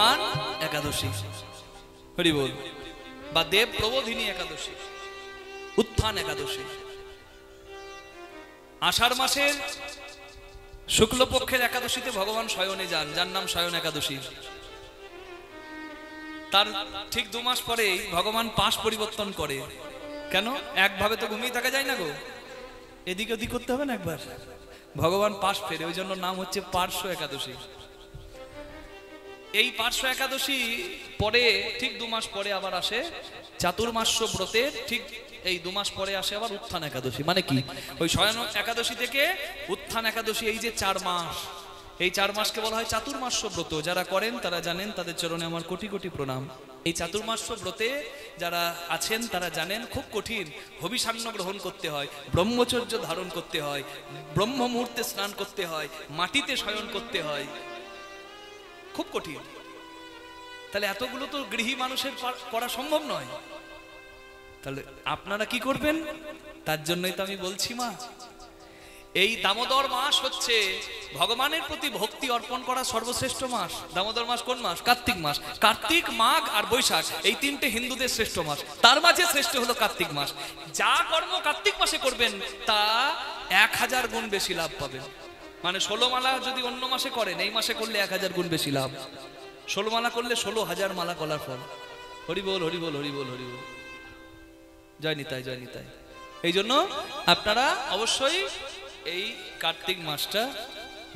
উত্থান একাদশী, হরি বল, বা দেব প্রবোধিনী একাদশী, উত্থান একাদশী। আষাঢ় মাসের শুক্লপক্ষের একাদশীতে ভগবান শয়নে যান, যার নাম শয়ন একাদশী। তার ঠিক 2 মাস পরেই ভগবান পাশ পরিবর্তন করে। কেন? একভাবে তো ঘুমিয়ে থাকা যায় না গো, এদিক ওদিক করতে হবে না একবার। ভগবান পাশ ফেরে, ওই জন্য নাম হচ্ছে পার্শ্ব একাদশী। এই পার্শ্ব একাদশী পরে ঠিক 2 মাস পরে আবার আসে চাতুর্মাস্য ব্রতের, ঠিক এই 2 মাস পরে আসে আবার উত্থান একাদশী। মানে কি? ওই শয়ন একাদশী থেকে উত্থান একাদশী, এই যে 4 মাস, এই 4 মাসকে বলা হয় চাতুর্মাস্য ব্রত। যারা করেন তারা জানেন, তাদের চরণে আমার কোটি কোটি প্রণাম। এই চাতুর্মাস্য ব্রতে যারা আছেন তারা জানেন খুব কঠিন। হবিষান্ন গ্রহণ করতে হয়, ব্রহ্মচর্য ধারণ করতে হয়, ব্রহ্ম মুহূর্তে স্নান করতে হয়, মাটিতে শয়ন করতে হয়, খুব কঠিন। তাহলে এতগুলো তো গৃহী মানুষের করা সম্ভব নয়। তাহলে আপনারা কি করবেন? তার জন্যই তো আমি বলছি মা, এই দামোদর মাস হচ্ছে ভগবানের প্রতি ভক্তি অর্পণ করা সর্বশ্রেষ্ঠ মাস। দামোদর মাস কোন মাস? কার্তিক মাস। কার্তিক, মাঘ আর বৈশাখ, এই 3টে হিন্দুদের শ্রেষ্ঠ মাস। তার মাঝে শ্রেষ্ঠ হলো কার্তিক মাস। যা কর্ম কার্তিক মাসে করবেন তা 1000 গুণ বেশি লাভ পাবেন। মানে 16 মালা যদি অন্য মাসে করেন, এই মাসে করলে 1000 গুণ বেশি লাভ। 16 মালা করলে 16,000 মালা কলার ফল। হরি বল, হরি বল, হরি বল, হরি বল। জয় নিতাই, জয় নিতাই। এই জন্য আপনারা অবশ্যই এই কার্তিক মাসটা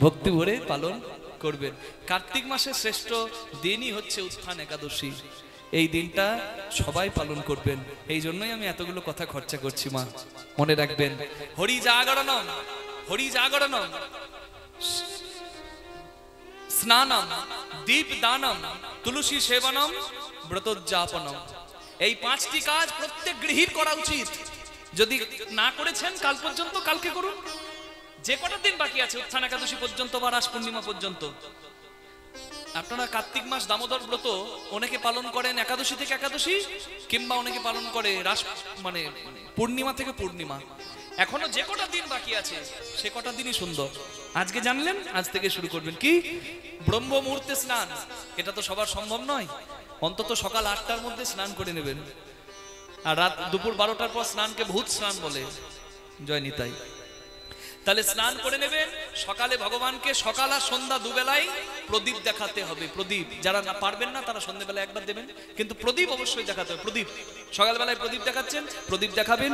ভক্তি ভরে পালন করবেন। কার্তিক মাসের শ্রেষ্ঠ দিনই হচ্ছে উত্থান একাদশী। এই দিনটা সবাই পালন করবেন। এই জন্যই আমি এতগুলো কথা খরচা করছি মা, মনে রাখবেন। হরি জাগরণম, হরি জাগরণম, স্নানম, দীপ দানম, তুলসী সেবনম, ব্রতোজ্জাপনম। এই 5টি কাজ প্রত্যেক গৃহীর করা উচিত। যদি না করেছেন কাল পর্যন্ত, কালকে করুন। যে কটা দিন বাকি আছে উত্থান একাদশী পর্যন্ত বা রাস পূর্ণিমা পর্যন্ত, আপনারা কার্তিক মাস দামোদর ব্রত অনেকে পালন করেন একাদশী থেকে একাদশী, কিংবা অনেকে পালন করে রাস মানে পূর্ণিমা থেকে পূর্ণিমা। এখনো যে কটা দিন বাকি আছে সে কটা দিনই সুন্দর। আজকে জানলেন, আজ থেকে শুরু করবেন কি? ব্রহ্ম মুহূর্তে স্নান। এটা তো সবার সম্ভব নয়, অন্তত সকাল 8টার মধ্যে স্নান করে নেবেন। আর রাত দুপুর 12টার পর স্নানকে ভূত স্নান বলে। জয় নিতাই। তাহলে স্নান করে নেবেন। সকালে ভগবানকে সকাল আর সন্ধ্যা দুবেলায় প্রদীপ দেখাতে হবে। প্রদীপ যারা না পারবেন না তারা সন্ধ্যাবেলা একবার দেবেন, কিন্তু প্রদীপ অবশ্যই দেখাতে হবে। প্রদীপ সকালবেলায় প্রদীপ দেখাচ্ছেন, প্রদীপ দেখাবেন।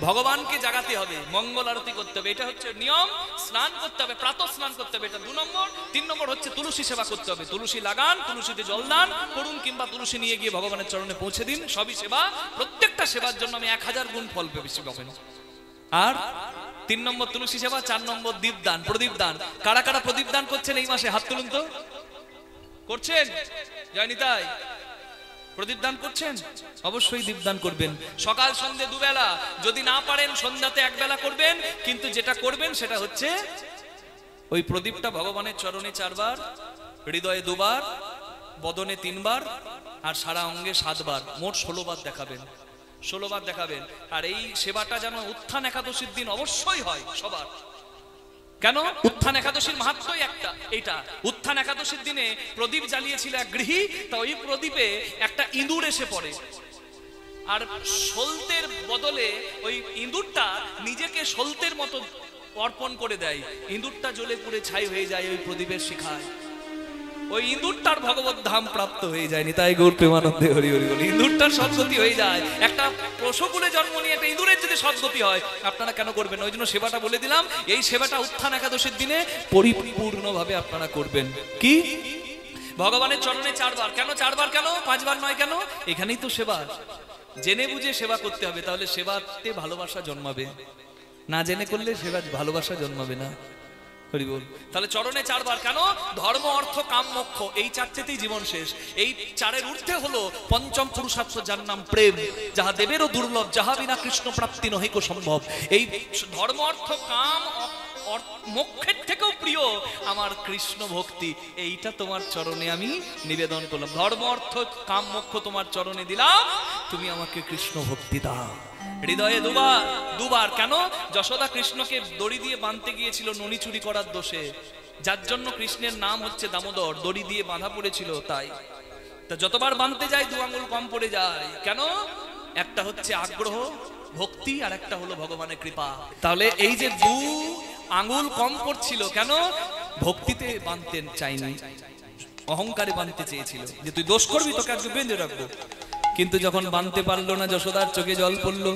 ভগবানকে জাগাতে হবে, মঙ্গল আরতি করতে হবে, এটা হচ্ছে নিয়ম। স্নান করতে হবে, প্রাতঃ স্নান করতে হবে, এটা 2 নম্বর। 3 নম্বর হচ্ছে তুলসী সেবা করতে হবে। তুলসী লাগান, তুলসীতে জল দান করুন, কিংবা তুলসী নিয়ে গিয়ে ভগবানের চরণে পৌঁছে দিন। সবই সেবা। প্রত্যেকটা সেবার জন্য আমি 1000 গুণ ফল বেশি পাবেন। আর 3 নম্বর তুলসী সেবা, 4 নম্বর দীপদান, প্রদীপ দান। কারা কারা প্রদীপ দান করছেন এই মাসে? হাত তুলুন তো। করছেন? জয় নিতাই। প্রদীপ দান করছেন? অবশ্যই দীপদান করবেন। সকাল সন্ধ্যে 2 বেলা, যদি না পারেন সন্ধ্যাতে 1 বেলা করবেন। কিন্তু যেটা করবেন সেটা হচ্ছে ওই প্রদীপটা ভগবানের চরণে 4 বার, হৃদয়ে 2 বার, বদনে 3 বার, আর সারা অঙ্গে 7 বার, মোট 16 বার দেখাবেন। 16 বার দেখাবেন। আর এই সেবাটা যেন উত্থান একাদশীর দিন অবশ্যই হয় সবার। কেন? উত্থান একাদশীর মাহাত্ম্যই একটা এইটা। উত্থান একাদশীর দিনে প্রদীপ জ্বালিয়েছিল এক গৃহী, তা ওই প্রদীপে একটা ইঁদুর এসে পড়ে। আর সলতের বদলে ওই ইঁদুরটা নিজেকে সলতের মতো অর্পণ করে দেয়। ইঁদুরটা জ্বলে পুড়ে ছাই হয়ে যায় ওই প্রদীপের শিখায়। ওই ইঁদুরটার ভগবত ধাম প্রাপ্ত হয়ে যায়নি, তাই গৌর প্রেমানন্দে হরি হরি বলি। ইঁদুরটার সদ্গতি হয়ে যায়। একটা পশুকুলে জন্ম নিয়ে একটা ইঁদুরের যদি সদ্গতি হয়, আপনারা কেন করবেন? ওই জন্য সেবাটা বলে দিলাম। এই সেবাটা উত্থান একাদশীর দিনে পরিপূর্ণভাবে আপনারা করবেন। কি? ভগবানের চরণে 4 বার। কেন 4 বার? কেন 5 বার নয়? কেন? এখানেই তো সেবা। জেনে বুঝে সেবা করতে হবে, তাহলে সেবাতে ভালোবাসা জন্মাবে। না জেনে করলে সেবা ভালোবাসা জন্মাবে না। হরি বল। তাহলে চরণে 4 বার। কেন? ধর্ম, অর্থ, কাম, মোক্ষ, এই 4টেতেই জীবন শেষ। এই 4-এর ঊর্ধ্বে হলো পঞ্চম পুরুষার্থ, যার নাম প্রেম, যাহা দেবেরও দুর্লভ, যাহা বিনা কৃষ্ণ প্রাপ্তি নহিক সম্ভব। এই ধর্ম, অর্থ, কাম, মোক্ষের থেকেও প্রিয় আমার কৃষ্ণ ভক্তি। এইটা তোমার চরণে আমি নিবেদন করলাম। ধর্ম, অর্থ, কাম, মোক্ষ তোমার চরণে দিলাম, তুমি আমাকে কৃষ্ণ ভক্তি দাও। হৃদয়ে 2 বার। কেন? যশোদা কৃষ্ণকে দড়ি দিয়ে বাঁধতে গিয়েছিল ননি চুরি করার দোষে, যার জন্য কৃষ্ণের নাম হচ্ছে দামোদর। দড়ি দিয়ে বাঁধা পড়েছিল তাই। তা যতবার বাঁধতে যায় 2 আঙ্গুল কম পড়ে যায় কেন? একটা হচ্ছে আগ্রহ ভক্তি, আর একটা হলো ভগবানের কৃপা। তাহলে এই যে 2 আঙ্গুল কম পড়ছিল কেন? ভক্তিতে বাঁধতে চাইনি, অহংকারে বাঁধতে চেয়েছিল যে তুই দোষ করবি তোকে আজকে বেঁধে রাখবো। কিন্তু যখন বাঁধতে পারলো না, যশোদার চোখে জল পড়লো।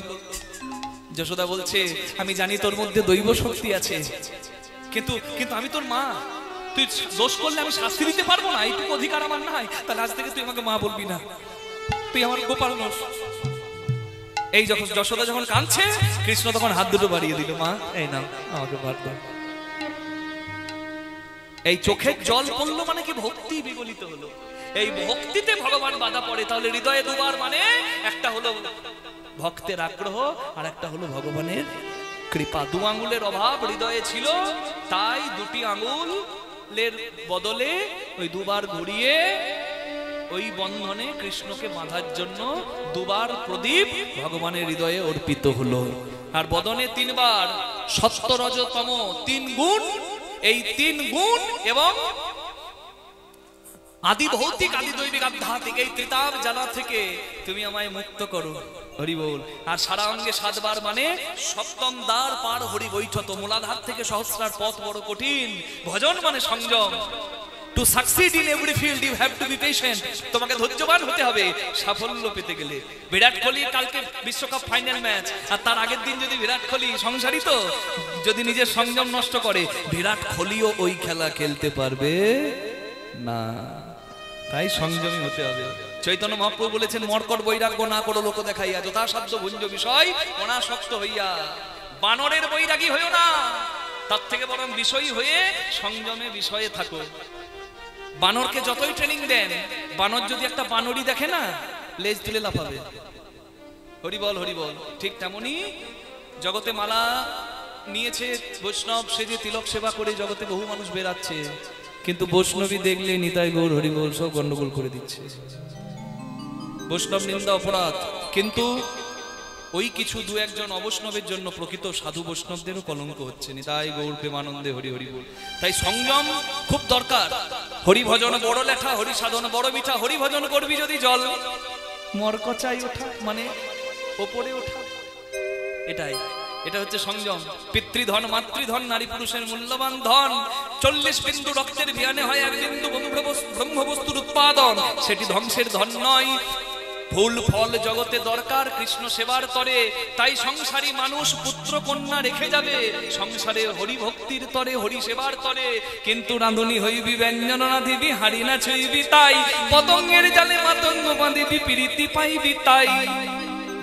যশোদা বলছে আমি জানি তোর মধ্যে দৈব শক্তি আছে, কিন্তু কিন্তু আমি তোর মা, তুই দোষ করলে আমি শাস্তি দিতে পারবো না, এইটুকু অধিকার আমার নাই। তাহলে আজ থেকে তুই আমাকে মা বলবি না, তুই আমার গোপাল নস। এই যখন যশোদা যখন কাঁদছে, কৃষ্ণ তখন হাত দুটো বাড়িয়ে দিল, মা এই নাও আমাকে বাদ দাও। এই চোখের জল পড়লো মানে কি? ভক্তি বিগলিত হলো। এই ভক্তিতে ভগবান বাধা পড়ে। তাহলে হৃদয়ে দুবার মানে একটা হলো ভক্তের আগ্রহ, আর একটা হলো ভগবানের কৃপা। 2 আঙ্গুলের অভাব হৃদয়ে ছিল, তাই 2টি আঙ্গুলের বদলে ওই 2বার ঘুরিয়ে ওই বন্ধনে কৃষ্ণকে বাঁধার জন্য 2বার প্রদীপ ভগবানের হৃদয়ে অর্পিত হলো। আর বদনে 3বার সত্য রজ তম 3 গুণ, এই 3 গুণ এবং আদি ভৌতিক আদি দৈবিক আধ্যাত্মিক এই ত্রিতাপ জ্বালা থেকে তুমি আমায় মুক্ত করো, হরি বল। আর সারা অঙ্গে 7 বার মানে সপ্তম দ্বার পার হরি বৈঠত। মূলাধার থেকে সহস্রার পথ বড় কঠিন, ভজন মানে সংযম। To succeed in every field you have to be patient. তোমাকে ধৈর্যবান হতে হবে সাফল্য পেতে গেলে। বিরাট কোহলি কালকে বিশ্বকাপ ফাইনাল ম্যাচ, আর তার আগের দিন যদি বিরাট কোহলি সংসারী তো যদি নিজের সংযম নষ্ট করে, বিরাট কোহলিও ওই খেলা খেলতে পারবে না। তাই সংযমী হতে হবে। চৈতন্য মহাপ্রভু বলেছেন মর্কট বৈরাগ্য না করো লোক দেখাইয়া, যথাসাধ্য ভুঞ্জ বিষয় অনাসক্ত হইয়া। বানরের বৈরাগী হইও না, তার থেকে বরং বিষয়ী হয়ে সংযমে বিষয়ে থাকো। বানরকে যতই ট্রেনিং দেন, বানর যদি একটা বানরই দেখে না, লেজ তুলে লাফাবে। হরি বল হরি বল। ঠিক তেমনি জগতে মালা নিয়েছে বৈষ্ণব সেজে তিলক সেবা করে জগতে বহু মানুষ বেরাচ্ছে, কিন্তু বৈষ্ণবী দেখলে নিতাই গৌর হরি বল সব গন্ডগোল করে দিচ্ছে। বৈষ্ণব নিন্দা অপরাধ, কিন্তু ওই কিছু 2-1 জন অবৈষ্ণবের জন্য প্রকৃত সাধু বৈষ্ণবদেরও কলঙ্ক হচ্ছে। নিতাই গৌর প্রেমানন্দে হরি হরি বল। তাই সংযম খুব দরকার। হরি ভজন বড় লেখা, হরি সাধন বড় মিঠা। হরি ভজন করবি যদি জল মরকচাই ওঠা, মানে ওপরে ওঠা। এটা হচ্ছে সংযম। পিতৃধন মাতৃধন নারী পুরুষের মূল্যবান ধন। 40 বিন্দু রক্তের ভিয়ানে হয় 1 বিন্দু ব্রহ্মবস্তুর উৎপাদন, সেটি ধ্বংসের ধন নয়। ফুল ফল জগতে দরকার কৃষ্ণ সেবার তরে, তাই সংসারী মানুষ পুত্র কন্যা রেখে যাবে সংসারে হরি ভক্তির তরে, হরি সেবার তরে। কিন্তু রাঁধুনি হইবি ব্যঞ্জন রাঁধিবি, হাড়ি না ছুঁইবি তাই, পতঙ্গের জালে মাতঙ্গ বাঁধিবি প্রীতি পাইবি তাই।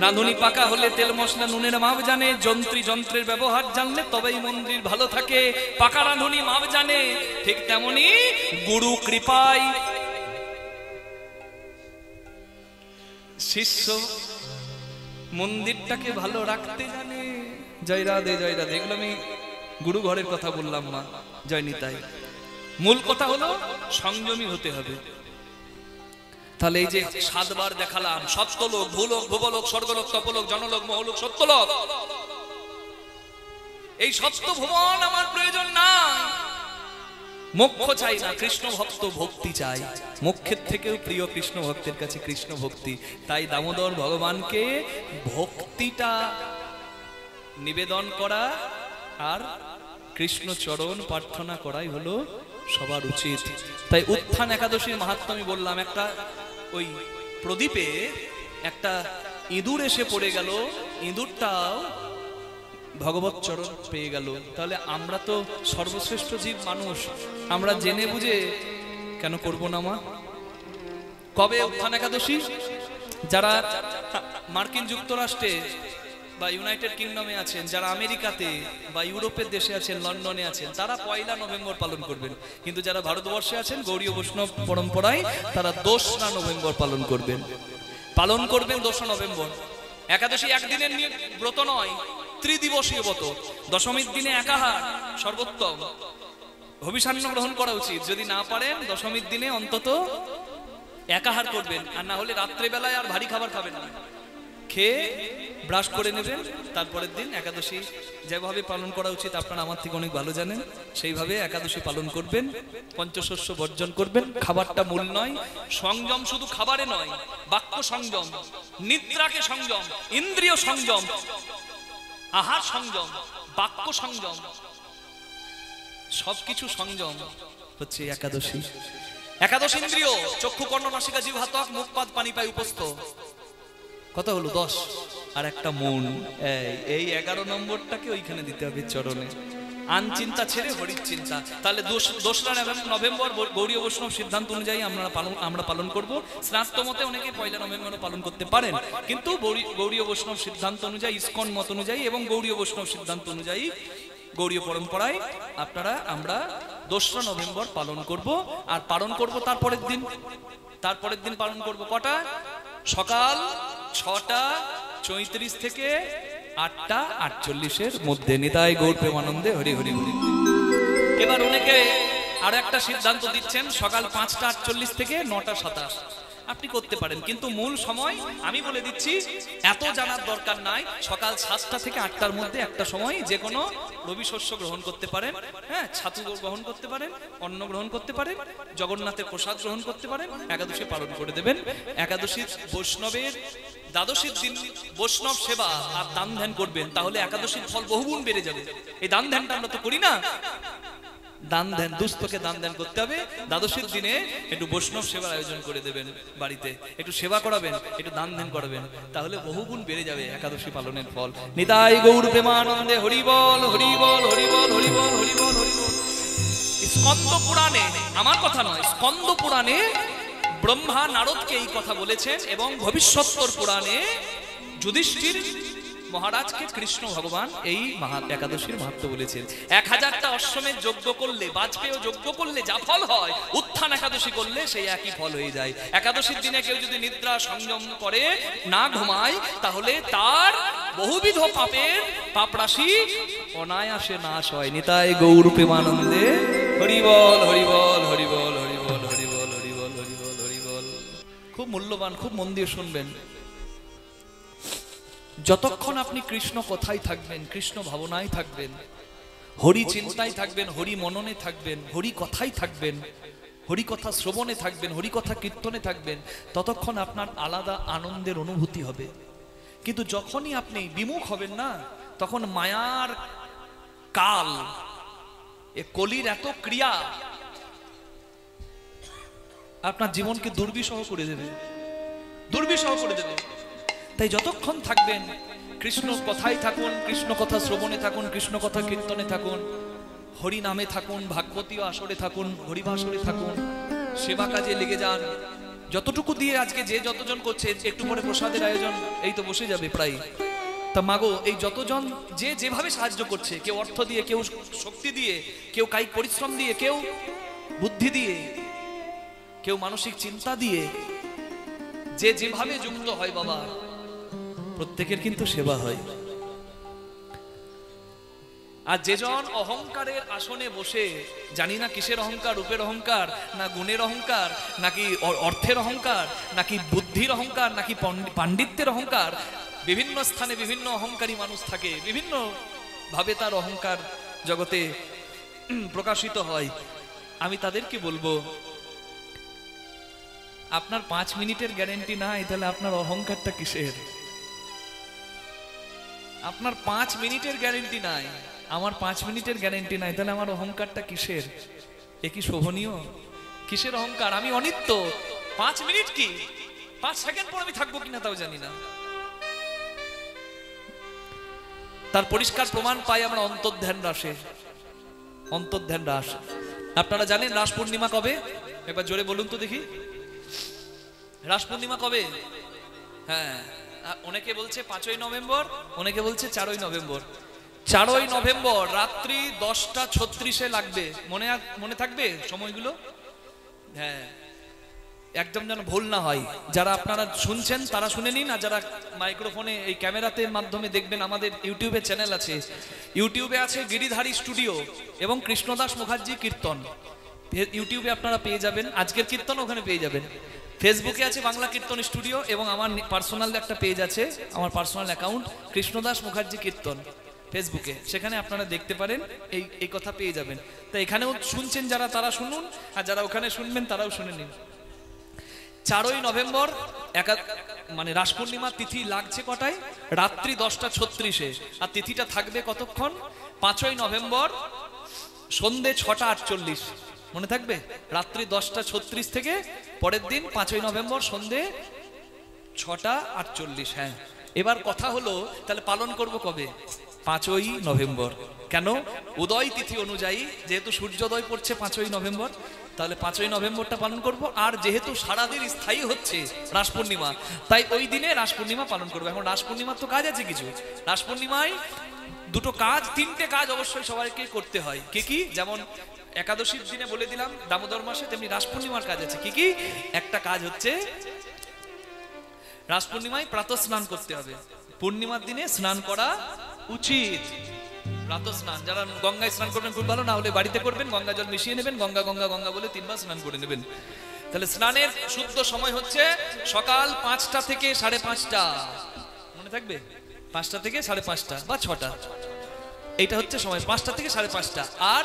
রাঁধুনি পাকা হলে তেল মশলা নুনের মাপ জানে, যন্ত্রী যন্ত্রের ব্যবহার জানলে তবেই মন্দির ভালো থাকে। পাকা রাঁধুনি মাপ জানে, ঠিক তেমনি গুরু কৃপায় শিষ্য মন্দিরটাকে ভালো রাখতে জানে। জয় রাধে জয় রাধে। এগুলো আমি গুরু ঘরের কথা বললাম, মা জয় নিতাই। মূল কথা হলো সংযমী হতে হবে। তাহলে এই যে 7 বার দেখালাম, সপ্তলোক ভূলোক ভুবলোক স্বর্গলোক তপলোক জনলোক মহলোক সত্যলোক, এই সপ্ত ভুবন আমার প্রয়োজন নাই। মোক্ষ চাই না, কৃষ্ণ ভক্ত ভক্তি চাই। মোক্ষের থেকেও প্রিয় কৃষ্ণ ভক্তের কাছে কৃষ্ণ ভক্তি। তাই দামোদর ভগবানকে ভক্তিটা নিবেদন করা আর কৃষ্ণ চরণ প্রার্থনা করাই হলো সবার উচিত। তাই উত্থান একাদশীর মাহাত্ম্য আমি বললাম। একটা ওই প্রদীপে একটা ইঁদুর এসে পড়ে গেল, ইঁদুরটাও ভগবত চরণ পেয়ে গেল। তাহলে আমরা তো সর্বশ্রেষ্ঠ জীব মানুষ, আমরা জেনে বুঝে কেন করব না মা? কবে উত্থান একাদশী? যারা মার্কিন যুক্তরাষ্ট্রে বা ইউনাইটেড কিংডমে আছেন, যারা আমেরিকাতে বা ইউরোপের দেশে আছেন, লন্ডনে আছেন, তারা 1 নভেম্বর পালন করবেন। কিন্তু যারা ভারতবর্ষে আছেন গৌড়ীয় বৈষ্ণব পরম্পরায়, তারা 2 নভেম্বর পালন করবেন। 2 নভেম্বর। একাদশী একদিনের ব্রত নয়, ত্রিদিবসীয় ব্রত। দশমীর দিনে একাহার সর্বোত্তম, অভিসান্ন গ্রহণ করা উচিত। যদি না পারেন দশমীর দিনে অন্তত একাহার করবেন, আর না হলে রাত্রে বেলায় আর ভারী খাবার খাবেন না। খেয়ে ব্রাশ করে নেবেন, তারপরের দিন একাদশী যেভাবে পালন করা উচিত আপনারা আমার থেকে অনেক ভালো জানেন, সেইভাবে একাদশী পালন করবেন। পঞ্চশস্য বর্জন করবেন, খাবারটা মূল নয়। সংযম শুধু খাবারে নয়, বাক্য সংযম, নিদ্রাকে সংযম, ইন্দ্রিয় সংযম, আহার সংযম, বাক্য সংযম, সবকিছু সংযম হচ্ছে একাদশী। একাদশ ইন্দ্রিয় চক্ষু, কর্ণ, নাসিকা, জিহ্বা, ত্বক, মুখ, পাদ, পানি, পায়, উপস্থ, কত হলো 10, আর একটা মন। এই 11 নম্বরটাকে ওইখানে দিতে হবে চরণে। আন চিন্তা ছেড়ে হরির চিন্তা। তাহলে 2রা নভেম্বর গৌড়ীয় বৈষ্ণব সিদ্ধান্ত অনুযায়ী আমরা পালন করব। শ্রাদ্ধ মতে অনেকে 1 নভেম্বরও পালন করতে পারেন, কিন্তু গৌড়ীয় বৈষ্ণব সিদ্ধান্ত অনুযায়ী, ইসকন মত অনুযায়ী এবং গৌড়ীয় বৈষ্ণব সিদ্ধান্ত অনুযায়ী, গৌড়ীয় পরম্পরায় আমরা 2রা নভেম্বর পালন করব। আর পালন করব তারপরের দিন পালন করব কটা? সকাল 6:34 থেকে 8:48 মধ্যে। নিতাই গৌর প্রেমানন্দে হরি হরি হরি। এবার অনেকে আরো একটা সিদ্ধান্ত দিচ্ছেন, সকাল 5:48 থেকে 9:27 আপনি করতে পারেন, কিন্তু মূল সময় আমি বলে দিচ্ছি, এত জানার দরকার নাই। সকাল 7টা থেকে 8টার মধ্যে একটা সময় যে কোনো রবি শস্য গ্রহণ করতে পারেন, হ্যাঁ, ছাতু গ্রহণ করতে পারেন, অন্ন গ্রহণ করতে পারেন, জগন্নাথের প্রসাদ গ্রহণ করতে পারেন, একাদশী পালন করে দেবেন। একাদশীর বৈষ্ণবের দ্বাদশীর দিন বৈষ্ণব সেবা আর দান ধ্যান করবেন, তাহলে একাদশীর ফল বহুগুণ বেড়ে যাবে। এই দান ধ্যানটা আমরা তো করি না, দান ধ্যান, দুস্থকে দান ধ্যান করতে হবে। দ্বাদশীর দিনে একটু বৈষ্ণব সেবার আয়োজন করে দেবেন, বাড়িতে একটু সেবা করাবেন, একটু দান ধ্যান করাবেন, তাহলে বহুগুণ বেড়ে যাবে একাদশী পালনের ফল। নিতাই গৌর প্রেমানন্দে হরি বল হরি বল হরি বল হরি বল হরি বল হরি বল। স্কন্দ পুরাণে, আমার কথা নয়, স্কন্দ পুরাণে ব্রহ্মা নারদকে এই কথা বলেছেন, এবং ভবিষ্যত্তর পুরাণে যুধিষ্ঠির মহারাজকে কৃষ্ণ ভগবান এই একাদশীর মাহাত্ম্য বলেছেন। 1000টা অশ্বমেধ যজ্ঞ করলে, বাজপেয় যজ্ঞ করলে যা ফল হয়, উত্থান একাদশী করলে সেই একই ফল হয়ে যায়। একাদশীর দিনে কেউ যদি নিদ্রা সংযম করে, না ঘুমায়, তাহলে তার বহুবিধ পাপ রাশি অনায়াসে নাশ হয়। নিতাই গৌর প্রেমানন্দে হরি বল হরি বল হরি বল হরি বল হরি বল হরি বল হরি বল হরি বল। খুব মূল্যবান, খুব মন দিয়ে শুনবেন। যতক্ষণ আপনি কৃষ্ণ কথায় থাকবেন, কৃষ্ণ ভাবনায় থাকবেন, হরি চিন্তায় থাকবেন, হরি মননে থাকবেন, হরি কথায় থাকবেন, হরি কথা শ্রবণে থাকবেন, হরি কথা কীর্তনে থাকবেন, ততক্ষণ আপনার আলাদা আনন্দের অনুভূতি হবে। কিন্তু যখনই আপনি বিমুখ হবেন না, তখন মায়ার কাল, এ কলির এত ক্রিয়া আপনার জীবনকে দুর্বিষহ করে দেবে, দুর্বিষহ করে দেবে। তাই যতক্ষণ থাকবেন কৃষ্ণ কথায় থাকুন, কৃষ্ণ কথা শ্রবণে থাকুন, কৃষ্ণ কথা কীর্তনে থাকুন, হরি নামে থাকুন, ভাগবতীয় আসরে থাকুন, হরিভাসরে থাকুন, সেবা কাজে লেগে যান। যতটুকু দিয়ে আজকে যে যতজন করছে, একটু পরে প্রসাদের আয়োজন এই তো বসে যাবে প্রায়। তা মাগো, এই যতজন যে যেভাবে সাহায্য করছে, কেউ অর্থ দিয়ে, কেউ শক্তি দিয়ে, কেউ কায়িক পরিশ্রম দিয়ে, কেউ বুদ্ধি দিয়ে, কেউ মানসিক চিন্তা দিয়ে, যে যেভাবে যুক্ত হয় বাবা, প্রত্যেকের কিন্তু সেবা হয়। আর যেজন অহংকারের আসনে বসে, জানি না কিসের অহংকার, রূপের অহংকার, না গুণের অহংকার, নাকি অর্থের অহংকার, নাকি বুদ্ধির অহংকার, নাকি পাণ্ডিত্যের অহংকার, বিভিন্ন স্থানে বিভিন্ন অহংকারী মানুষ থাকে, বিভিন্ন ভাবে তার অহংকার জগতে প্রকাশিত হয়। আমি তাদেরকে বলবো, আপনার 5 মিনিটের গ্যারেন্টি নাই, তাহলে আপনার অহংকারটা কিসের? আপনার 5 মিনিটের গ্যারেন্টি নাই, আমার 5 মিনিটের গ্যারেন্টি নাই, তাহলে আমার অহংকারটা কিসের? এ কি শোভনীয়? কিসের অহংকার? আমি অনিত্য। 5 মিনিট কি 5 সেকেন্ড পর আমি থাকবো কিনা তাও জানি না। তার পরিষ্কার প্রমাণ পাই আমরা অন্তর্ধ্যান রাসে। অন্তর্ধ্যান রাস আপনারা জানেন রাস পূর্ণিমা কবে? একবার জোরে বলুন তো দেখি, রাস পূর্ণিমা কবে? হ্যাঁ, অনেকে বলছে 5ই নভেম্বর, অনেকে বলছে 4ই নভেম্বর। 4ই নভেম্বর রাত্রি 10:36 লাগবে। মনে থাকবে সময়গুলো? হ্যাঁ, একদম যেন ভুল না হয়। যারা আপনারা শুনছেন তারা শুনে নিন, আর যারা মাইক্রোফোনে এই ক্যামেরাতে মাধ্যমে দেখবেন, আমাদের ইউটিউবে চ্যানেল আছে, ইউটিউবে আছে গিরিধারী স্টুডিও এবং কৃষ্ণদাস মুখার্জি কীর্তন, ইউটিউবে আপনারা পেয়ে যাবেন। আজকের কীর্তন ওখানে পেয়ে যাবেন। ফেসবুকে আছে বাংলা কীর্তন স্টুডিও, এবং আমার পার্সোনাল একটা পেজ আছে, আমার পার্সোনাল অ্যাকাউন্ট কৃষ্ণদাস মুখার্জি কীর্তন ফেসবুকে, সেখানে আপনারা দেখতে পারেন, এই কথা পেয়ে যাবেন। তো এখানেও শুনছেন যারা, তারা শুনুন, আর যারা ওখানে শুনবেন তারাও শুনে নিন। 4ই নভেম্বর মানে রাস পূর্ণিমা তিথি লাগছে কটায়? রাত্রি 10:36-এ। আর তিথিটা থাকবে কতক্ষণ? 5ই নভেম্বর সন্ধে 6:48। মনে থাকবে? রাত্রি 10:36 থেকে পরের দিন 5ই নভেম্বর সন্ধে 6:48। হ্যাঁ, এবার কথা হলো তাহলে পালন করব কবে? 5ই নভেম্বর। কেন? উদয় তিথি অনুযায়ী, যেহেতু সূর্যোদয় পড়ছে 5ই নভেম্বর, তাহলে 5ই নভেম্বরটা পালন করব। আর যেহেতু সারাদিন স্থায়ী হচ্ছে রাস পূর্ণিমা, তাই ওই দিনে রাস পূর্ণিমা পালন করবো। এখন রাস পূর্ণিমার তো কাজ আছে কিছু। রাস পূর্ণিমায় দুটো কাজ, 3টে কাজ অবশ্যই সবাইকে করতে হয়। কি কি? যেমন একাদশীর দিনে বলে দিলাম দামোদর মাসে, তেমনি রাস পূর্ণিমার কাজ আছে। কি কি? একটা কাজ হচ্ছে রাস পূর্ণিমায় প্রাতঃ স্নান করতে হবে। পূর্ণিমার দিনে স্নান করা উচিত, প্রাতঃ স্নান। যারা গঙ্গায় স্নান করবেন খুব ভালো, না হলে বাড়িতে করবেন, গঙ্গা জল মিশিয়ে নেবেন, গঙ্গা গঙ্গা গঙ্গা বলে 3বার স্নান করে নেবেন। তাহলে স্নানের শুদ্ধ সময় হচ্ছে সকাল 5টা থেকে 5:30। মনে থাকবে? 5টা থেকে 5:30 বা 6টা, এইটা হচ্ছে সময়, 5টা থেকে 5:30। আর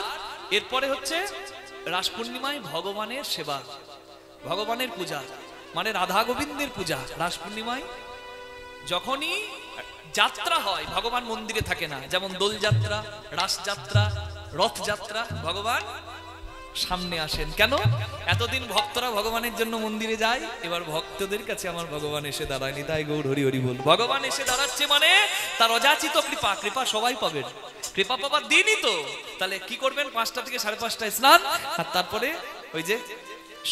এরপরে হচ্ছে রাস পূর্ণিমায় ভগবানের সেবা, ভগবানের পূজা, মানে রাধা গোবিন্দের পূজা। রাস পূর্ণিমায় যখনই যাত্রা হয়, ভগবান মন্দিরে থাকে না, যেমন দোল যাত্রা, রাস যাত্রা, রথ যাত্রা, ভগবান সামনে আসেন। কেন? এতদিন ভক্তরা ভগবানের জন্য মন্দিরে যায়, এবার ভক্তদের কাছে আমার ভগবান এসে দাঁড়ায়নি, তাই গৌর হরি হরি বল। ভগবান এসে দাঁড়াচ্ছে মানে তার অযাচিত কৃপা, কৃপা সবাই পাবেন, কৃপা পাবার দিনই তো। তাহলে কি করবেন? 5টা থেকে 5:30 স্নান, আর তারপরে ওই যে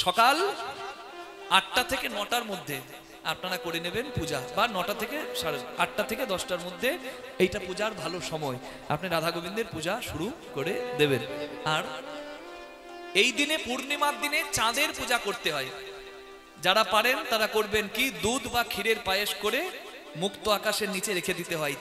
সকাল 8টা থেকে 9টার মধ্যে আপনারা করে নেবেন পূজা, বা 9টা থেকে 8টা থেকে 10টার মধ্যে এইটা পূজার ভালো সময়, আপনি রাধা গোবিন্দের পূজা শুরু করে দেবেন। আর এই দিনে, পূর্ণিমার দিনে চাঁদের পূজা করতে হয়। যারা পারেন তারা করবেন কি? দুধ বা ক্ষীরের পায়েস করে মুক্ত আকাশের নিচে রেখে দিতে হয়।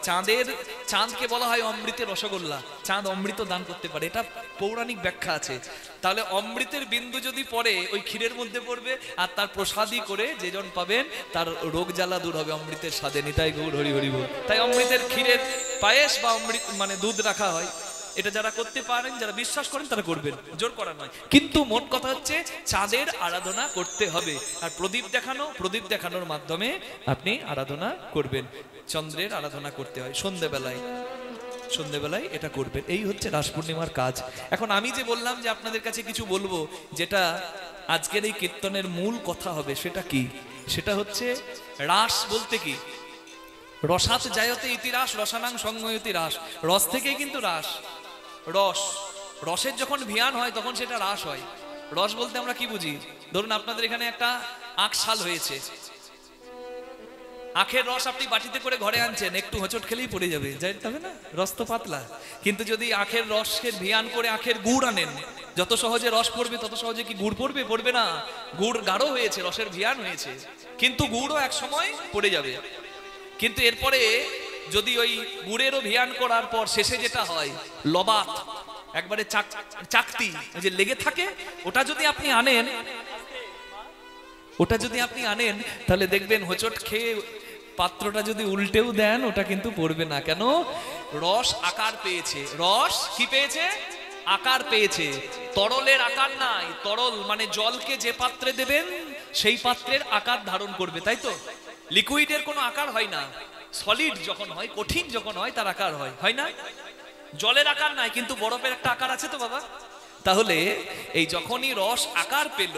চাঁদকে বলা হয় অমৃতের রসগোল্লা। চাঁদ অমৃত দান করতে পারে, এটা পৌরাণিক ব্যাখ্যা আছে। তাহলে অমৃতের বিন্দু যদি পড়ে ওই ক্ষীরের মধ্যে পড়বে, আর তার প্রসাদী করে যেজন পাবেন তার রোগ জ্বালা দূর হবে অমৃতের স্বাদে। নিতাই গৌর হরি হরি বল। তাই অমৃতের ক্ষীরের পায়েস বা অমৃত মানে দুধ রাখা হয়। এটা যারা করতে পারেন, যারা বিশ্বাস করেন তারা করবেন, জোর করা নয়। কিন্তু মোট কথা হচ্ছে চাঁদের আরাধনা করতে হবে। আর প্রদীপ দেখানোর মাধ্যমে আপনি আরাধনা করবেন। চন্দ্রের আরাধনা করতে হয় সন্ধ্যেবেলায় এটা করবেন। এই হচ্ছে রাস পূর্ণিমার কাজ। এখন আমি যে বললাম যে আপনাদের কাছে কিছু বলবো, যেটা আজকের এই কীর্তনের মূল কথা হবে, সেটা কি? সেটা হচ্ছে রাস বলতে কি? রসাত জায়তে ইতিরাস রসানাং সংগয়তি রাস। রস থেকেই কিন্তু রাস। রসের যখন ভিয়ান হয় তখন সেটা রাস হয়। রস বলতে আমরা কি বুঝি? ধরুন আপনাদের এখানে একটা আখ শাল হয়েছে, আখের রস আপনি বাটিতে করে ঘরে আনছেন, একটু হোঁচট খেলেই পড়ে যাবে, যাইতে হবে না? রস তো পাতলা। কিন্তু যদি আখের রসকে ভিয়ান করে আখের গুড় আনেন, যত সহজে রস পড়বে তত সহজে কি গুড় পড়বে? পড়বে না। গুড় গাঢ় হয়েছে, রসের ভিয়ান হয়েছে, কিন্তু গুড়ও এক সময় পড়ে যাবে। কিন্তু এরপরে যদি ওই গুড়েরও ভিয়ান করার পর শেষে যেটা হয় লবাত, একবারে চাকতি যে লেগে থাকে, ওটা যদি আপনি আনেন তাহলে দেখবেন হোঁচট খেয়ে পাত্রটা যদি উল্টেও দেন ওটা কিন্তু পড়বে না। কেন? রস আকার পেয়েছে। রস কি পেয়েছে? আকার পেয়েছে। তরলের আকার নাই। তরল মানে জলকে যে পাত্রে দেবেন সেই পাত্রের আকার ধারণ করবে, তাই তো? লিকুইডের কোনো আকার হয় না। সলিড যখন হয়, কঠিন যখন হয়, তার আকার হয় না? জলের আকার নাই, কিন্তু বরফের একটা আকার আছে তো বাবা। তাহলে এই যখনই রস আকার পেল,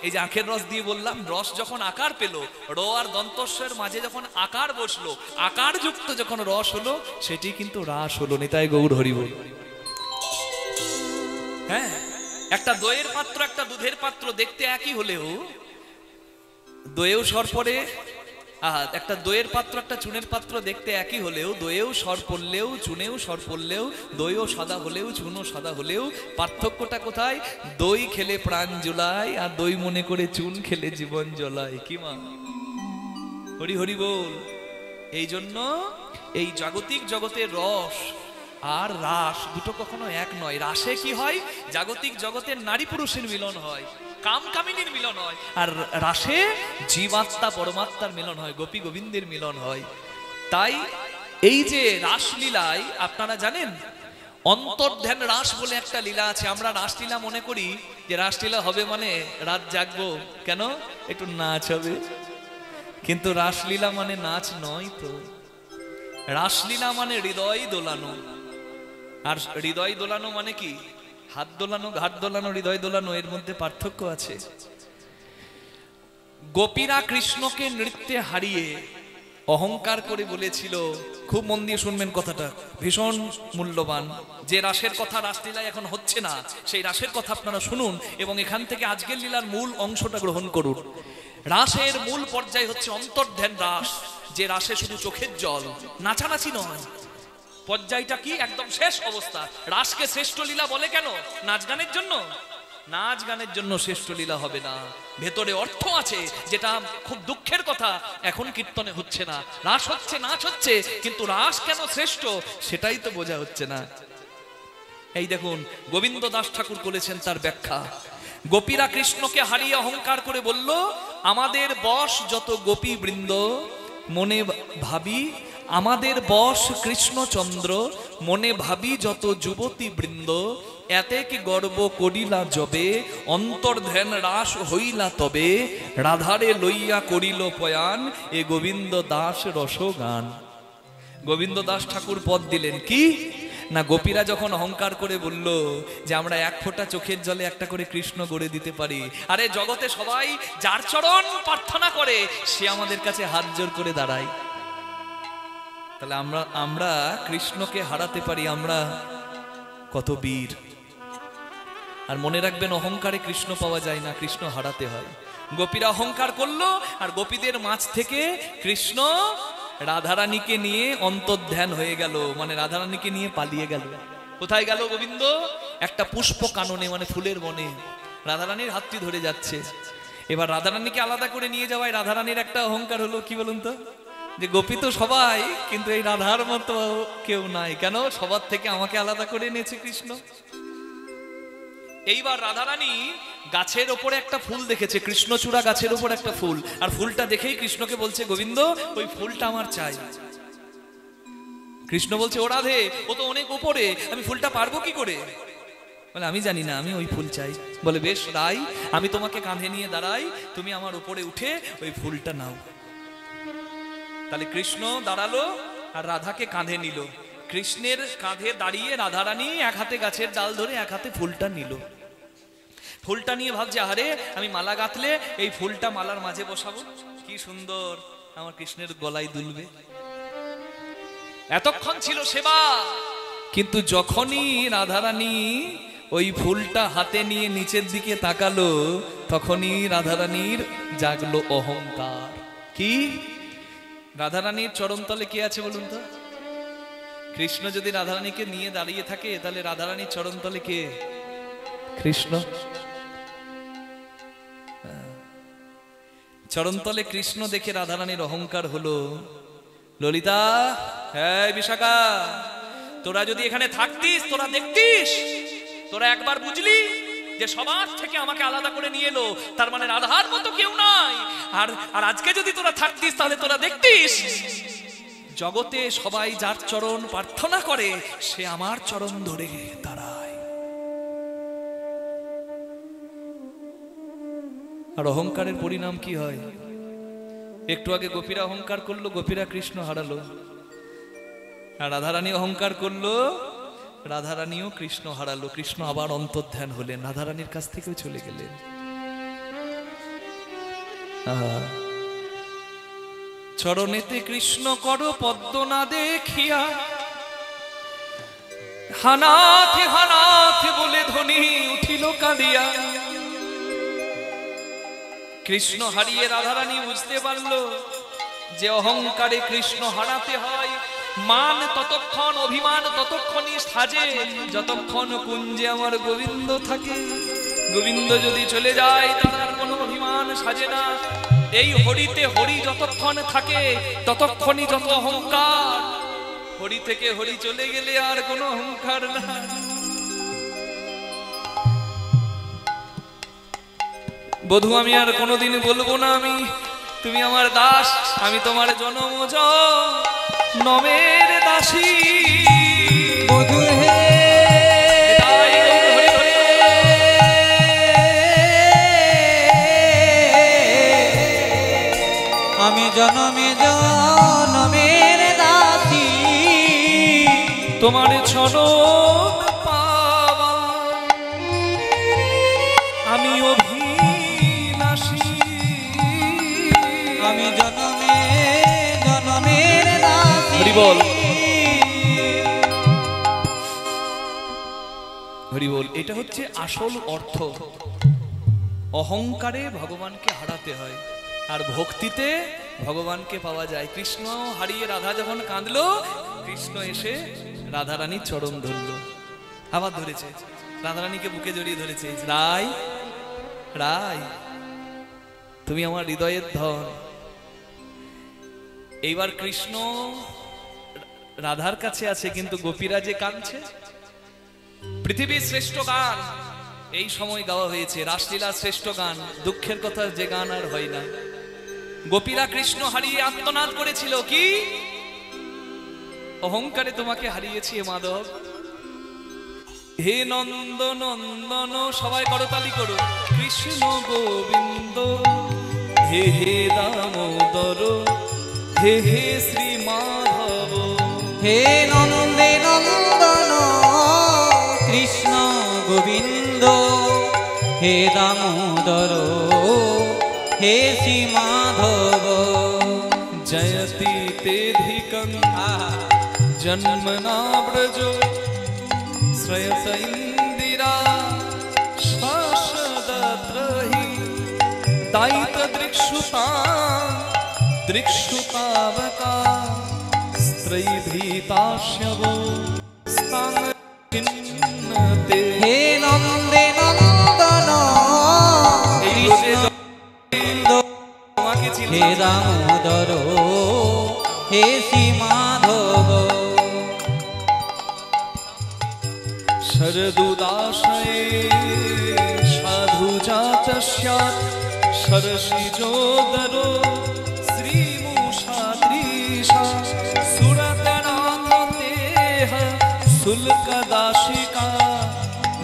এই যে আখের রস দিয়ে বললাম, রস যখন আকার পেল, র আর দন্তস্বর মাঝে যখন আকার বসলো, আকার যুক্ত যখন রস হলো, সেটি কিন্তু রাস হলো। নিতাই গৌর হরি বল। হ্যাঁ, একটা দইয়ের পাত্র একটা দুধের পাত্র দেখতে একই হলেও দইয়েও সর পড়ে, একটা দইয়ের পাত্র একটা চুনের পাত্র দেখতে একই হলেও দইয়েও সর পড়লেও চুনেও সর পড়লেও, দইও সাদা হলেও চুনও সাদা হলেও পার্থক্যটা কোথায়? দই খেলে প্রাণ জ্বলায়, আর দই মনে করে চুন খেলে জীবন জ্বলায়। কি মা হরি হরি বল। এই জন্য এই জাগতিক জগতের রস আর রাস দুটো কখনো এক নয়। রাসে কি হয়? জাগতিক জগতের নারী পুরুষের মিলন হয়। কাম কামিনীর মিলন হয়, আর রাসে জীবাত্মা পরমাত্মার মিলন হয়, গোপী গোবিন্দের মিলন হয়। তাই এই যে রাসলীলায় আপনারা জানেন অন্তর্ধ্যান রাস বলে একটা লীলা আছে। আমরা রাসলীলা মনে করি যে রাসলীলা হবে মানে রাত জাগবো, কেন একটু নাচ হবে, কিন্তু রাসলীলা মানে নাচ নয় তো। রাসলীলা মানে হৃদয় দোলানো, আর হৃদয় দোলানো মানে কি হাত দোলানো, ঘাট দোলানো, হৃদয় দোলানো, এর মধ্যে পার্থক্য আছে। গোপীরা কৃষ্ণকে নৃত্যে হারিয়ে অহংকার করে বলেছিল, খুব মন দিয়ে শুনবেন কথাটা, ভীষণ মূল্যবান। যে রাসের কথা রাসলীলায় এখন হচ্ছে না, সেই রাসের কথা আপনারা শুনুন এবং এখান থেকে আজকের লীলার মূল অংশটা গ্রহণ করুন। রাসের মূল পর্যায় হচ্ছে অন্তর্ধ্যান রাস, যে রাসে শুধু চোখের জল, নাচানাচি নয়। পর্যায়টা কি একদম শেষ অবস্থা। রাসকে শ্রেষ্ঠ লীলা বলে কেন? নাচ গানের জন্য? নাচ গানের জন্য শ্রেষ্ঠ লীলা হবে না, ভেতরে অর্থ আছে, যেটা খুব দুঃখের কথা এখন কীর্তনে হচ্ছে না। রাস হচ্ছে, নাচ হচ্ছে, কিন্তু রাস কেন শ্রেষ্ঠ সেটাই তো বোঝা হচ্ছে না। এই দেখুন গোবিন্দ দাস ঠাকুর বলেছেন তার ব্যাখ্যা। গোপীরা কৃষ্ণকে হারিয়ে অহংকার করে বলল, আমাদের বশ যত গোপী বৃন্দ, মনে ভাবি আমাদের বশ কৃষ্ণচন্দ্র, মনে ভাবি যত যুবতী বৃন্দ, এতে কি গর্ব করিলা যবে, অন্তর্ধ্যান রাস হইলা তবে, রাধারে লইয়া করিল পয়ান, এ গোবিন্দ দাস রসগান। গোবিন্দ দাস ঠাকুর পদ দিলেন কি না, গোপীরা যখন অহংকার করে বলল যে আমরা এক ফোঁটা চোখের জলে একটা করে কৃষ্ণ গড়ে দিতে পারি, আরে জগতে সবাই যার চরণ প্রার্থনা করে সে আমাদের কাছে হাত জোর করে দাঁড়ায়, তাহলে আমরা কৃষ্ণকে হারাতে পারি, আমরা কত বীর। আর মনে রাখবেন অহংকারে কৃষ্ণ পাওয়া যায় না, কৃষ্ণ হারাতে হয়। গোপীরা অহংকার করলো, আর গোপীদের মাঝ থেকে কৃষ্ণ রাধারানীকে নিয়ে অন্তর্ধ্যান হয়ে গেল, মানে রাধারানীকে নিয়ে পালিয়ে গেল। কোথায় গেল গোবিন্দ? একটা পুষ্প কাননে, মানে ফুলের বনে। রাধারানীর হাতটি ধরে যাচ্ছে। এবার রাধারানীকে আলাদা করে নিয়ে যাওয়ায় রাধারানীর একটা অহংকার হলো, কি বলুন তো, যে গোপী তো সবাই, কিন্তু এই রাধার মতো কেউ নাই, কেন সবার থেকে আমাকে আলাদা করে নিয়েছে কৃষ্ণ। এইবার রাধারানী গাছের ওপরে একটা ফুল দেখেছে, কৃষ্ণচূড়া গাছের ওপর একটা ফুল, আর ফুলটা দেখেই কৃষ্ণকে বলছে, গোবিন্দ ওই ফুলটা আমার চাই। কৃষ্ণ বলছে, ও রাধে, ও তো অনেক উপরে, আমি ফুলটা পারবো কি করে? বলে আমি জানি না, আমি ওই ফুল চাই। বলে বেশ তাই, আমি তোমাকে কাঁধে নিয়ে দাঁড়াই, তুমি আমার উপরে উঠে ওই ফুলটা নাও। তাহলে কৃষ্ণ দাঁড়ালো আর রাধাকে কাঁধে নিল। কৃষ্ণের কাঁধে দাঁড়িয়ে রাধারানী এক হাতে গাছের ডাল ধরে এক হাতে ফুলটা নিল। ফুলটা নিয়ে ভাবছে, আরে আমি মালা গাঁথলে এই ফুলটা মালার মাঝে বসাবো, কি সুন্দর আমার কৃষ্ণের গলায় দুলবে। এতক্ষণ ছিল সেবা, কিন্তু যখনই রাধারানী ওই ফুলটা হাতে নিয়ে নিচের দিকে তাকালো, তখনই রাধারানীর জাগলো অহংকার। কি? রাধারানীর চরণতলে কে আছে বলুন তো? কৃষ্ণ যদি রাধারানীকে নিয়ে দাঁড়িয়ে থাকে, তাহলে রাধারানীর চরণতলে কে? কৃষ্ণ। চরণতলে কৃষ্ণ দেখে রাধারানীর অহংকার হলো। ললিতা, হ্যাঁ বিশাখা, তোরা যদি এখানে থাকতিস, তোরা দেখতিস, তোরা একবার বুঝলি যে সবার থেকে আমাকে আলাদা করে নিয়ে এলো, তার মানে রাধার মতো কেউ নাই। আর আজকে যদি তোরা থাকতিস, তাহলে তোরা দেখতিস জগতে সবাই যার চরণ প্রার্থনা করে সে আমার চরণ ধরে দাঁড়ায়। আর অহংকারের পরিণাম কি হয়? একটু আগে গোপীরা অহংকার করলো, গোপীরা কৃষ্ণ হারালো। আর রাধারানী অহংকার করলো, রাধারানীও কৃষ্ণ হারালো। কৃষ্ণ আবার অন্তর্ধ্যান হলেন, রাধারানীর কাছ থেকেও চলে গেলেন। চরণেতে কৃষ্ণ করো পদ্ম না দেখিয়া, হানাথে হানাথে বলে ধ্বনি উঠিল কাঁদিয়া। কৃষ্ণ হারিয়ে রাধারানী বুঝতে পারলো যে অহংকারে কৃষ্ণ হারাতে হয়। মান ততক্ষণ, অভিমান ততক্ষণই সাজে যতক্ষণ কুঞ্জে আমার গোবিন্দ থাকে। গোবিন্দ যদি চলে যায়, তার কোনো অভিমান সাজে না। এই হরিতে হরি যতক্ষণ থাকে ততক্ষণই যত অহংকার। হরি থেকে হরি চলে গেলে আর কোনো অহংকার না। বধূ আমি আর কোনোদিন বলবো না আমি তুমি আমার দাস, আমি তোমার জনম জনমের দাসী। বধূ হে আমি জনমে জনমের দাসী, তোমার চরণ পাওয়া আমি অভিলাষী। আমি জনমে জনমের দাসী। হরি বল, হরি বল। এটা হচ্ছে আসল অর্থ। অহংকারে ভগবানকে হারাতে হয়, আর ভক্তিতে ভগবানকে পাওয়া যায়। কৃষ্ণ হারিয়ে রাধা যখন কাঁদলো, কৃষ্ণ এসে রাধারানীর চরণ ধরলো, আবার ধরেছে, রাধারানীকে বুকে জড়িয়ে ধরেছে। রাই রাই তুমি আমার হৃদয়ের ধন। এইবার কৃষ্ণ রাধার কাছে আছে, কিন্তু গোপীরা যে কাঁদছে। পৃথিবীর শ্রেষ্ঠ গান এই সময় গাওয়া হয়েছে, রাসলীলার শ্রেষ্ঠ গান, দুঃখের কথা যে গান আর হয় না। গোপীরা কৃষ্ণ হারিয়ে আত্মনাদ করেছিল, কি অহংকারে তোমাকে হারিয়েছি মাধব। হে নন্দ নন্দন, সবাই করতালি করো, কৃষ্ণ গোবিন্দ, হে হে দামোদর, হে হে শ্রী মাধব। হে নন্দে নন্দন কৃষ্ণ গোবিন্দ, হে দামোদর, হে শ্রী মাধব। জয়তি তেধিকং জন্মনা ব্রজো, শ্রয়ত ইন্দিরা শাশ্বতত্রহি, দায়িত দৃক্ষুতা দৃক্ষুতাবকা, স্ত্রৈভীতাস্যব স্থান কিন্নতে। হে নন্দে নন্দন কৃষ্ণ হে দামোদর, হে শ্রী মাধব। শরদুদাশয়ে সাধু জাত স্যাৎ, সরসিজোদরো শ্রীমূষাদ্রিশা, সুরতনাথেহ শুল্কদাশিকা,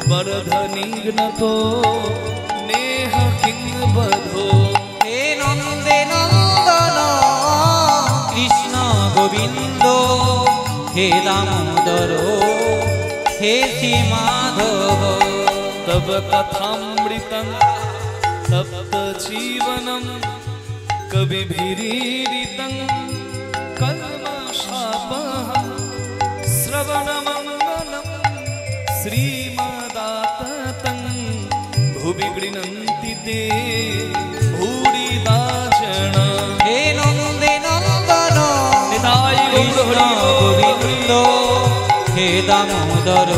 বরধনিঘ্নতো নেহ কিংবধো। হে নন্দে নন্দন কৃষ্ণ গোবিন্দ, হে দামোদর, হে শ্রী মাধব। তব কথামৃতং তপ্ত জীবনম, কবিভিरीरितं কল্মষাপঃ, শ্রবণমঙ্গলম শ্রীমদাততং, ভুবি গৃণন্তি তে ভূরিদা জন। হে নন্দে নন্দন নিতাই কৃষ্ণ গোবিন্দ, হে দামোদর,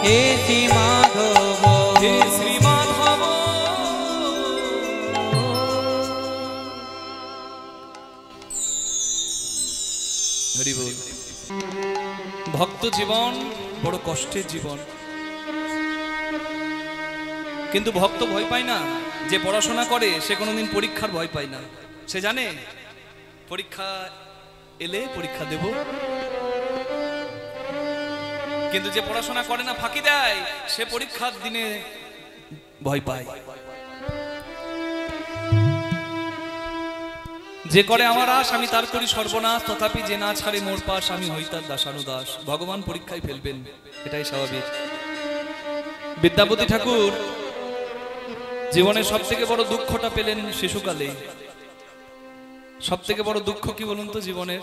হে শ্রী মাধব। হে শ্রী মাধব। হরি বল। ভক্ত জীবন বড় কষ্টের জীবন, কিন্তু ভক্ত ভয় পায় না। যে পড়াশোনা করে সে কোনোদিন পরীক্ষার ভয় পায় না। সে জানে পরীক্ষা এলে পরীক্ষা দেব। কিন্তু যে পড়াশোনা করে না, ফাঁকি দেয়, সে পরীক্ষার দিনে ভয় পায়। যে করে আমার আশ আমি তার করি সর্বনাশ, তথাপি যে না ছাড়ে মোর পাশ আমি হই তার দাসানুদাস। ভগবান পরীক্ষায় ফেলবেন, এটাই স্বাভাবিক। বিদ্যাপতি ঠাকুর জীবনের সব থেকে বড় দুঃখটা পেলেন শিশুকালে। সব থেকে বড় দুঃখ কি বলুন তো জীবনের?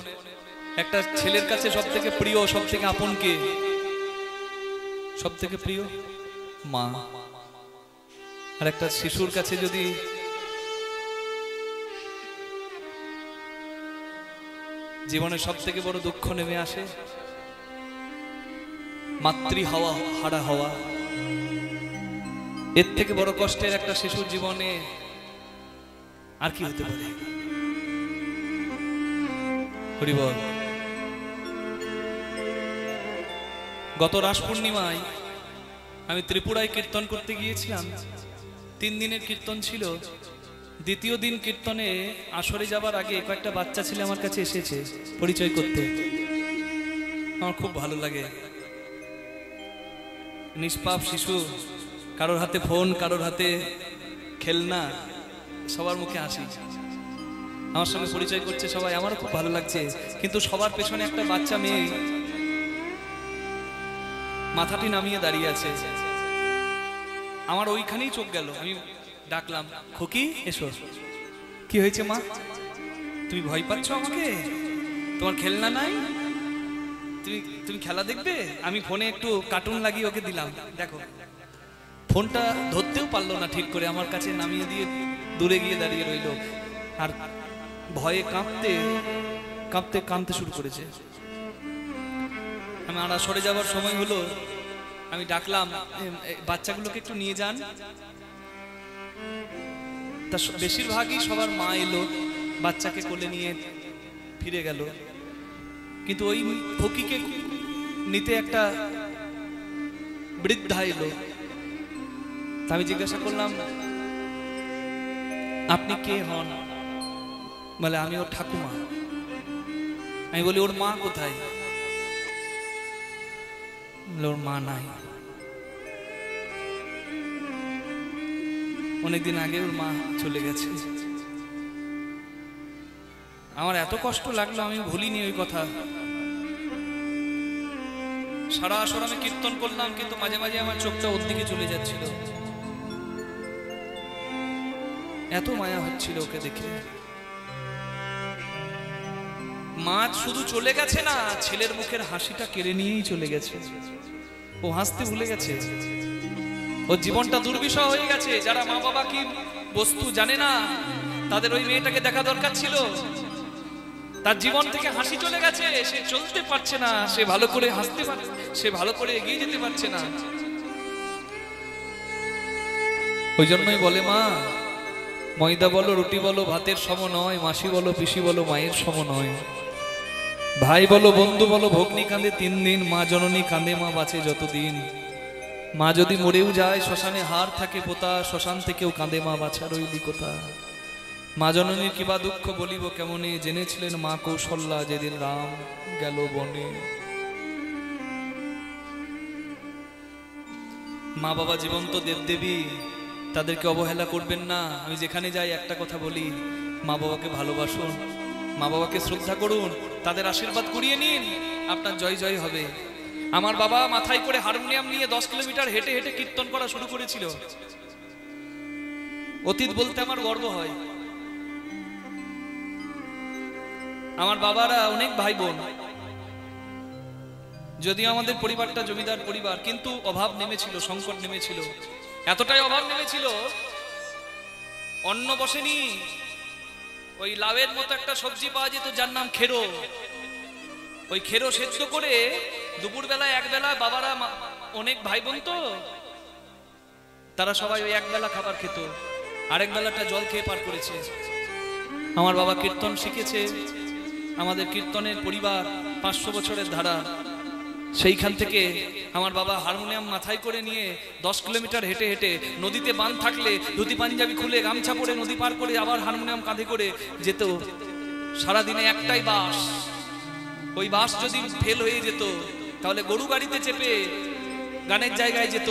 একটা ছেলের কাছে সব থেকে প্রিয়, সব থেকে আপন কে? সব থেকে প্রিয় মা। আর একটা শিশুর কাছে যদি জীবনের সব থেকে বড় দুঃখ নেমে আসে, মাতৃ হওয়া, হারা হওয়া, এর থেকে বড় কষ্টের একটা শিশুর জীবনে আর কি হতে পারে? হরি বল। গত রাস পূর্ণিমায় আমি ত্রিপুরায় কীর্তন করতে গিয়েছিলাম। 3 দিনের কীর্তন ছিল। দ্বিতীয় দিন কীর্তনে আসরে যাবার আগে কয়েকটা বাচ্চা ছেলে আমার কাছে এসেছে পরিচয় করতে। আমার খুব ভালো লাগে। নিষ্পাপ শিশু, কারোর হাতে ফোন, কারোর হাতে খেলনা, সবার মুখে হাসি। আমার সঙ্গে পরিচয় করছে সবাই, আমারও খুব ভালো লাগছে। কিন্তু সবার পেছনে একটা বাচ্চা মেয়ে মাথাটি নামিয়ে দাঁড়িয়ে আছে। আমার ওইখানেই চোখ গেল। আমি ডাকলাম, খোকি এসো। কি হয়েছে মা? তুমি ভয় পাচ্ছ আমাকে? তোমার খেলনা নাই? তুমি খেলা দেখবে? আমি ফোনে একটু কার্টুন লাগিয়ে ওকে দিলাম, দেখো। ফোনটা ধরতেও পারলো না ঠিক করে, আমার কাছে নামিয়ে দিয়ে দূরে গিয়ে দাঁড়িয়ে রইল। আর ভয়ে কাঁপতে কাঁপতে কাঁদতে শুরু করেছে। আমি আর সরে যাবার সময় হলো, আমি ডাকলাম, বাচ্চাগুলোকে একটু নিয়ে যান। তা বেশিরভাগই সবার মা এলো, বাচ্চাকে কোলে নিয়ে ফিরে গেল। কিন্তু ওই ফকিকে নিতে একটা বৃদ্ধা এলো। আমি জিজ্ঞাসা করলাম, আপনি কে হন? বলে, আমি ওর ঠাকুমা। আমি বলি, ওর মা কোথায়? ওর মা নাই, অনেকদিন আগে ওর মা চলে গেছে। আমার এত কষ্ট লাগলো, আমি ভুলিনি ওই কথা। সারা আসর আমি কীর্তন করলাম, কিন্তু মাঝে মাঝে আমার চোখটা ওর দিকে চলে যাচ্ছিল। এত মায়া হচ্ছিল ওকে দেখে। মা শুধু চলে গেছে না, ছেলের মুখের হাসিটা কেড়ে নিয়েই চলে গেছে। ও হাসতে ভুলে গেছে। ওর জীবনটা দুর্বিষহ হয়ে গেছে। যারা মা বাবা কি বস্তু জানে না, তাদের ওই মেয়েটাকে দেখা দরকার ছিল। তার জীবন থেকে হাসি চলে গেছে, সে চলতে পারছে না, সে ভালো করে হাসতে পারছে, সে ভালো করে এগিয়ে যেতে পারছে না। ওই জন্যই বলে মা, ময়দা বলো রুটি বলো ভাতের সম নয়, মাসি বলো পিসি বলো মায়ের সম নয়, ভাই বলো বন্ধু বলো ভগ্নি কাঁদে 3 দিন, মা জননী কাঁদে মা বাঁচে যতদিন। মা যদি মরেও যায় শ্মশানে হার থাকে পোতা, শ্মশান থেকেও কাঁদে মা বাছা রইলি কোথা। মা জননীর কিবা দুঃখ বলিব কেমনে, জেনেছিলেন মা কৌশল্যা যেদিন রাম গেল বনে। মা বাবা জীবন্ত দেবদেবী, তাদেরকে অবহেলা করবেন না। আমি যেখানে যাই একটা কথা বলি, মা বাবাকে ভালোবাসুন, মা বাবাকে শ্রদ্ধা করুন, তাদের আশীর্বাদ কুড়িয়ে নিন, আপনার জয় জয় হবে। আমার বাবা মাথায় করে হারমোনিয়াম নিয়ে 10 কিলোমিটার হেঁটে হেঁটে কীর্তন করা শুরু করেছিল। অতীত বলতে আমার গর্ব হয়। আমার বাবারা অনেক ভাই বোন, যদিও আমাদের পরিবারটা জমিদার পরিবার, কিন্তু অভাব নেমেছিল, সংকট নেমেছিল। এতটাই অভাব নেমেছিল, অন্ন বসেনি। ওই লাউয়ের মতো একটা সবজি পাওয়া যেত যার নাম খেরো। ওই খেরো সেদ্ধ করে দুপুর বেলায় একবেলা, বাবারা অনেক ভাই বোন তো, তারা সবাই ওই একবেলা খাবার খেত, আরেক বেলাটা জল খেয়ে পার করেছে। আমার বাবা কীর্তন শিখেছে। আমাদের কীর্তনের পরিবার 500 বছরের ধারা। সেইখান থেকে আমার বাবা হারমোনিয়াম মাথায় করে নিয়ে 10 কিলোমিটার হেঁটে হেঁটে, নদীতে বাঁধ থাকলে ধুতি পাঞ্জাবি খুলে গামছা পরে নদী পার করে আবার হারমোনিয়াম কাঁধে করে যেত। সারাদিনে একটাই বাস, ওই বাস যদি ফেল হয়ে যেত তাহলে গরু গাড়িতে চেপে গানের জায়গায় যেত।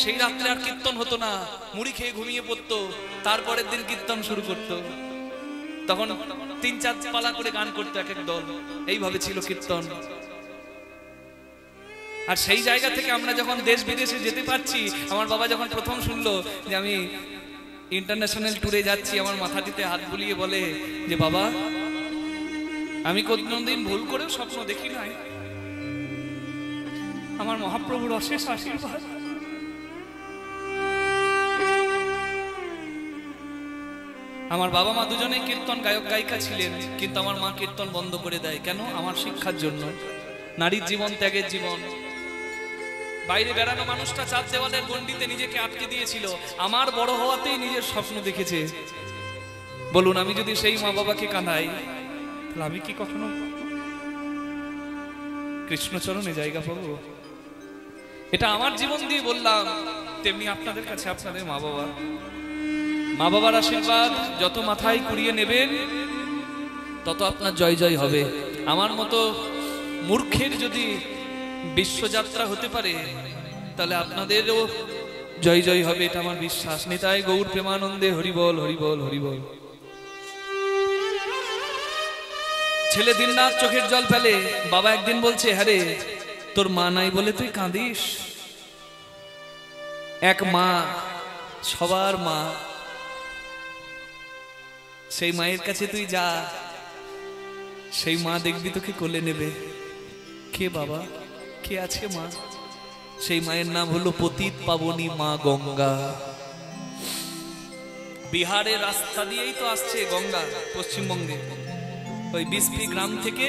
সেই রাত্রে আর কীর্তন হতো না, মুড়ি খেয়ে ঘুমিয়ে পড়তো, তারপরের দিন কীর্তন শুরু করতো। তখন 3-4 পালা করে গান করতো এক এক দল, এইভাবে ছিল কীর্তন। আর সেই জায়গা থেকে আমরা যখন দেশ বিদেশে যেতে পারছি, আমার বাবা যখন প্রথম শুনলো যে আমি ইন্টারন্যাশনাল ট্যুরে যাচ্ছি, আমার মাথাটিতে হাত বুলিয়ে বলে যে বাবা, আমি কোনদিন ভুল করেও স্বপ্ন দেখি নাই, আমার মহাপ্রভুর অশেষ আশীর্বাদ। আমার বাবা মা দুজনেই কীর্তন গায়ক গায়িকা ছিলেন, কিন্তু আমার মা কীর্তন বন্ধ করে দেয়। কেন? আমার শিক্ষার জন্য। নারীর জীবন ত্যাগের জীবন। বাইরে বেড়ানো মানুষটা 4 দেওয়ালের গণ্ডিতে নিজেকে আটকে দিয়েছিল। আমার বড় হওয়াতেই নিজের স্বপ্ন দেখেছে। বলুন, আমি যদি সেই মা বাবাকে কাঁদাই, তাহলে আমি কি কখনো কৃষ্ণচরণে জায়গা পাবো? এটা আমার জীবন দিয়ে বললাম, তেমনি আপনাদের কাছে আপনাদের মা বাবা। মা বাবার আশীর্বাদ যত মাথায় কুড়িয়ে নেবেন তত আপনার জয় জয় হবে। আমার মতো মূর্খের যদি বিশ্বযাত্রা হতে পারে তাহলে আপনাদেরও জয় জয় হবে, এটা আমার বিশ্বাস। নিতাই গৌর প্রেমানন্দে হরিবল হরিবল হরিবল। ছেলে দিন রাত চোখের জল ফেলে। বাবা একদিন বলছে, হ্যাঁ রে তোর মা নাই বলে তুই কাঁদিস? এক মা, সবার মা, সেই মায়ের কাছে তুই যা, সেই মা দেখবি তোকে কোলে নেবে। কে বাবা, কে আছে মা? সেই মায়ের নাম হলো পতিত পাবনী মা গঙ্গা। বিহারের রাস্তা দিয়েই তো আসছে গঙ্গা পশ্চিমবঙ্গে। ওই বিসপি গ্রাম থেকে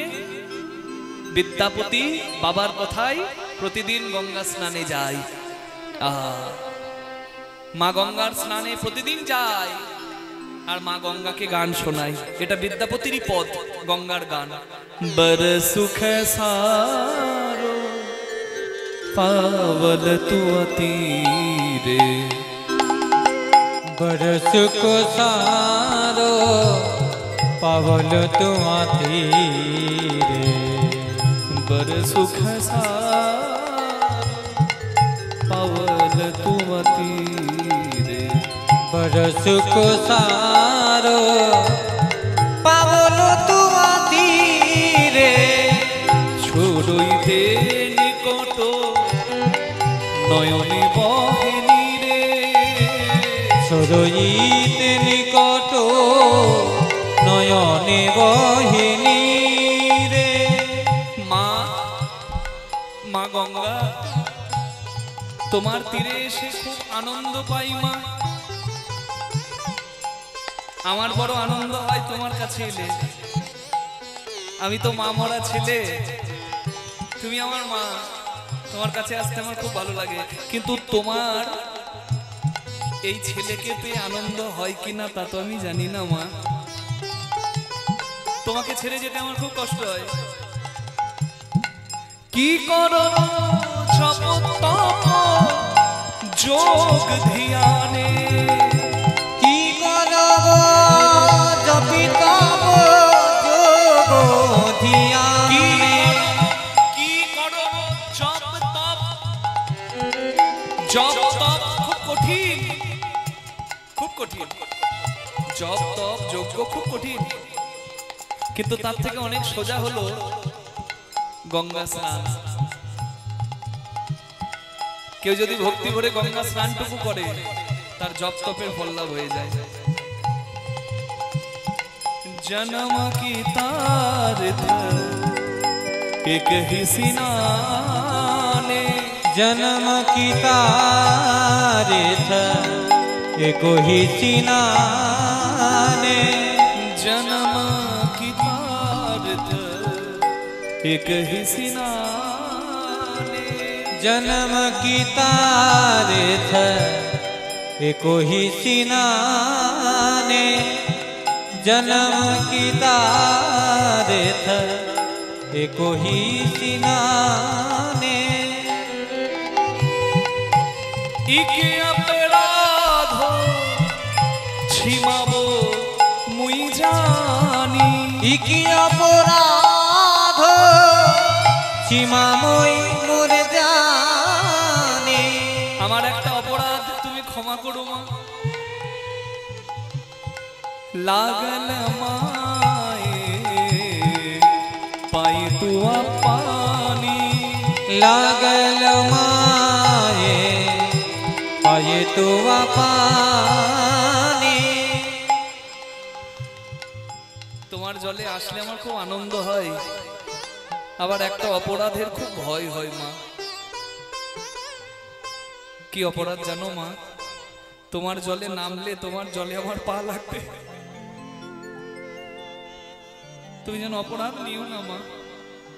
বিদ্যাপতি বাবার কথায় প্রতিদিন গঙ্গা স্নানে যায়। মা গঙ্গার স্নানে প্রতিদিন যায় আর মা গঙ্গাকে গান শোনায়। এটা বিদ্যাপতিরই পদ, গঙ্গার গান। बर सुख सारो पावल तू तीरे, बर सुख सारो पावल तू तीरे, बर सुख सारो पावल तू तीरे, बर सुख सारो पावल तू तीरे, ছড়ইতে নিকট নয়নে বহে নীরে, ছড়ইতে নিকট নয়নে বহে নীরে। মা, মা গঙ্গা তোমার তীরে এসে খুব আনন্দ পাই মা। আমার বড় আনন্দ হয় তোমার কাছে এলে। আমি তো মা মরা ছেলে, তুমি আমার মা, তোমার কাছে আসতে আমার খুব ভালো লাগে। কিন্তু তোমার এই ছেলেকে পেয়ে আনন্দ হয় কিনা তা তো আমি জানি না মা। তোমাকে ছেড়ে যেতে আমার খুব কষ্ট হয়। কি করো জপ তপ যোগ ধ্যানে, কি করব জপি তব যোগ ধ্যানে, কি করো জপ তপ। জপ তপ খুব কঠিন, খুব কঠিন। জপ তপ যজ্ঞ খুব কঠিন, কিন্তু তার থেকে অনেক সোজা হলো গঙ্গা স্নান। কেউ যদি ভক্তি ভরে গঙ্গা স্নানটুকু করে তার জপ তপের ফল লাভ হয়ে যায়। जन्म की तारथ एक ही सिनाने, जन्म की तारीथ एको ही सिनाने, जन्म की तारथ एक ही सिनाने, जन्म की तारीथ एको ही सिनाने, जन्म की तारीथ एको ही सिनाने। इके अपराध छिमाबो मुई जानी, इके अपराध छिमा मुई मोर जानी। আমার একটা অপরাধ তুমি ক্ষমা করো মা। लागल माए पाई तुआ पानी, लागल माए पाए तुआ पानी। তোমার জলে আসলে আমার খুব আনন্দ হয়, আবার একটা অপরাধের খুব ভয় হয় মা। কি অপরাধ জানো মা? তোমার জলে নামলে তোমার জলে আমার পা লাগবে। তুমি যেন অপরাধ নিও না মা।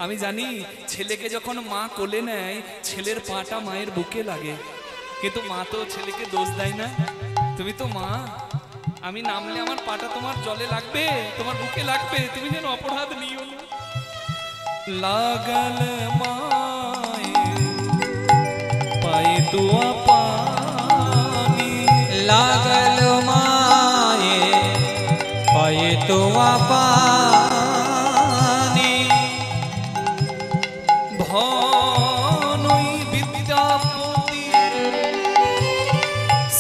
আমি জানি ছেলেকে যখন মা কোলে নেয় ছেলের পাটা মায়ের বুকে লাগে, কিন্তু মা তো ছেলেকে দোষ দেয় না। তুমি তো মা, আমি নামলে আমার পাটা তোমার জলে লাগবে, তোমার বুকে লাগবে। তুমি যেন অপরাধ নিও না। লাগল মায়ে পায়ে তুয়া পানি, लागल माए পানি ধনই বিদ্যাপতি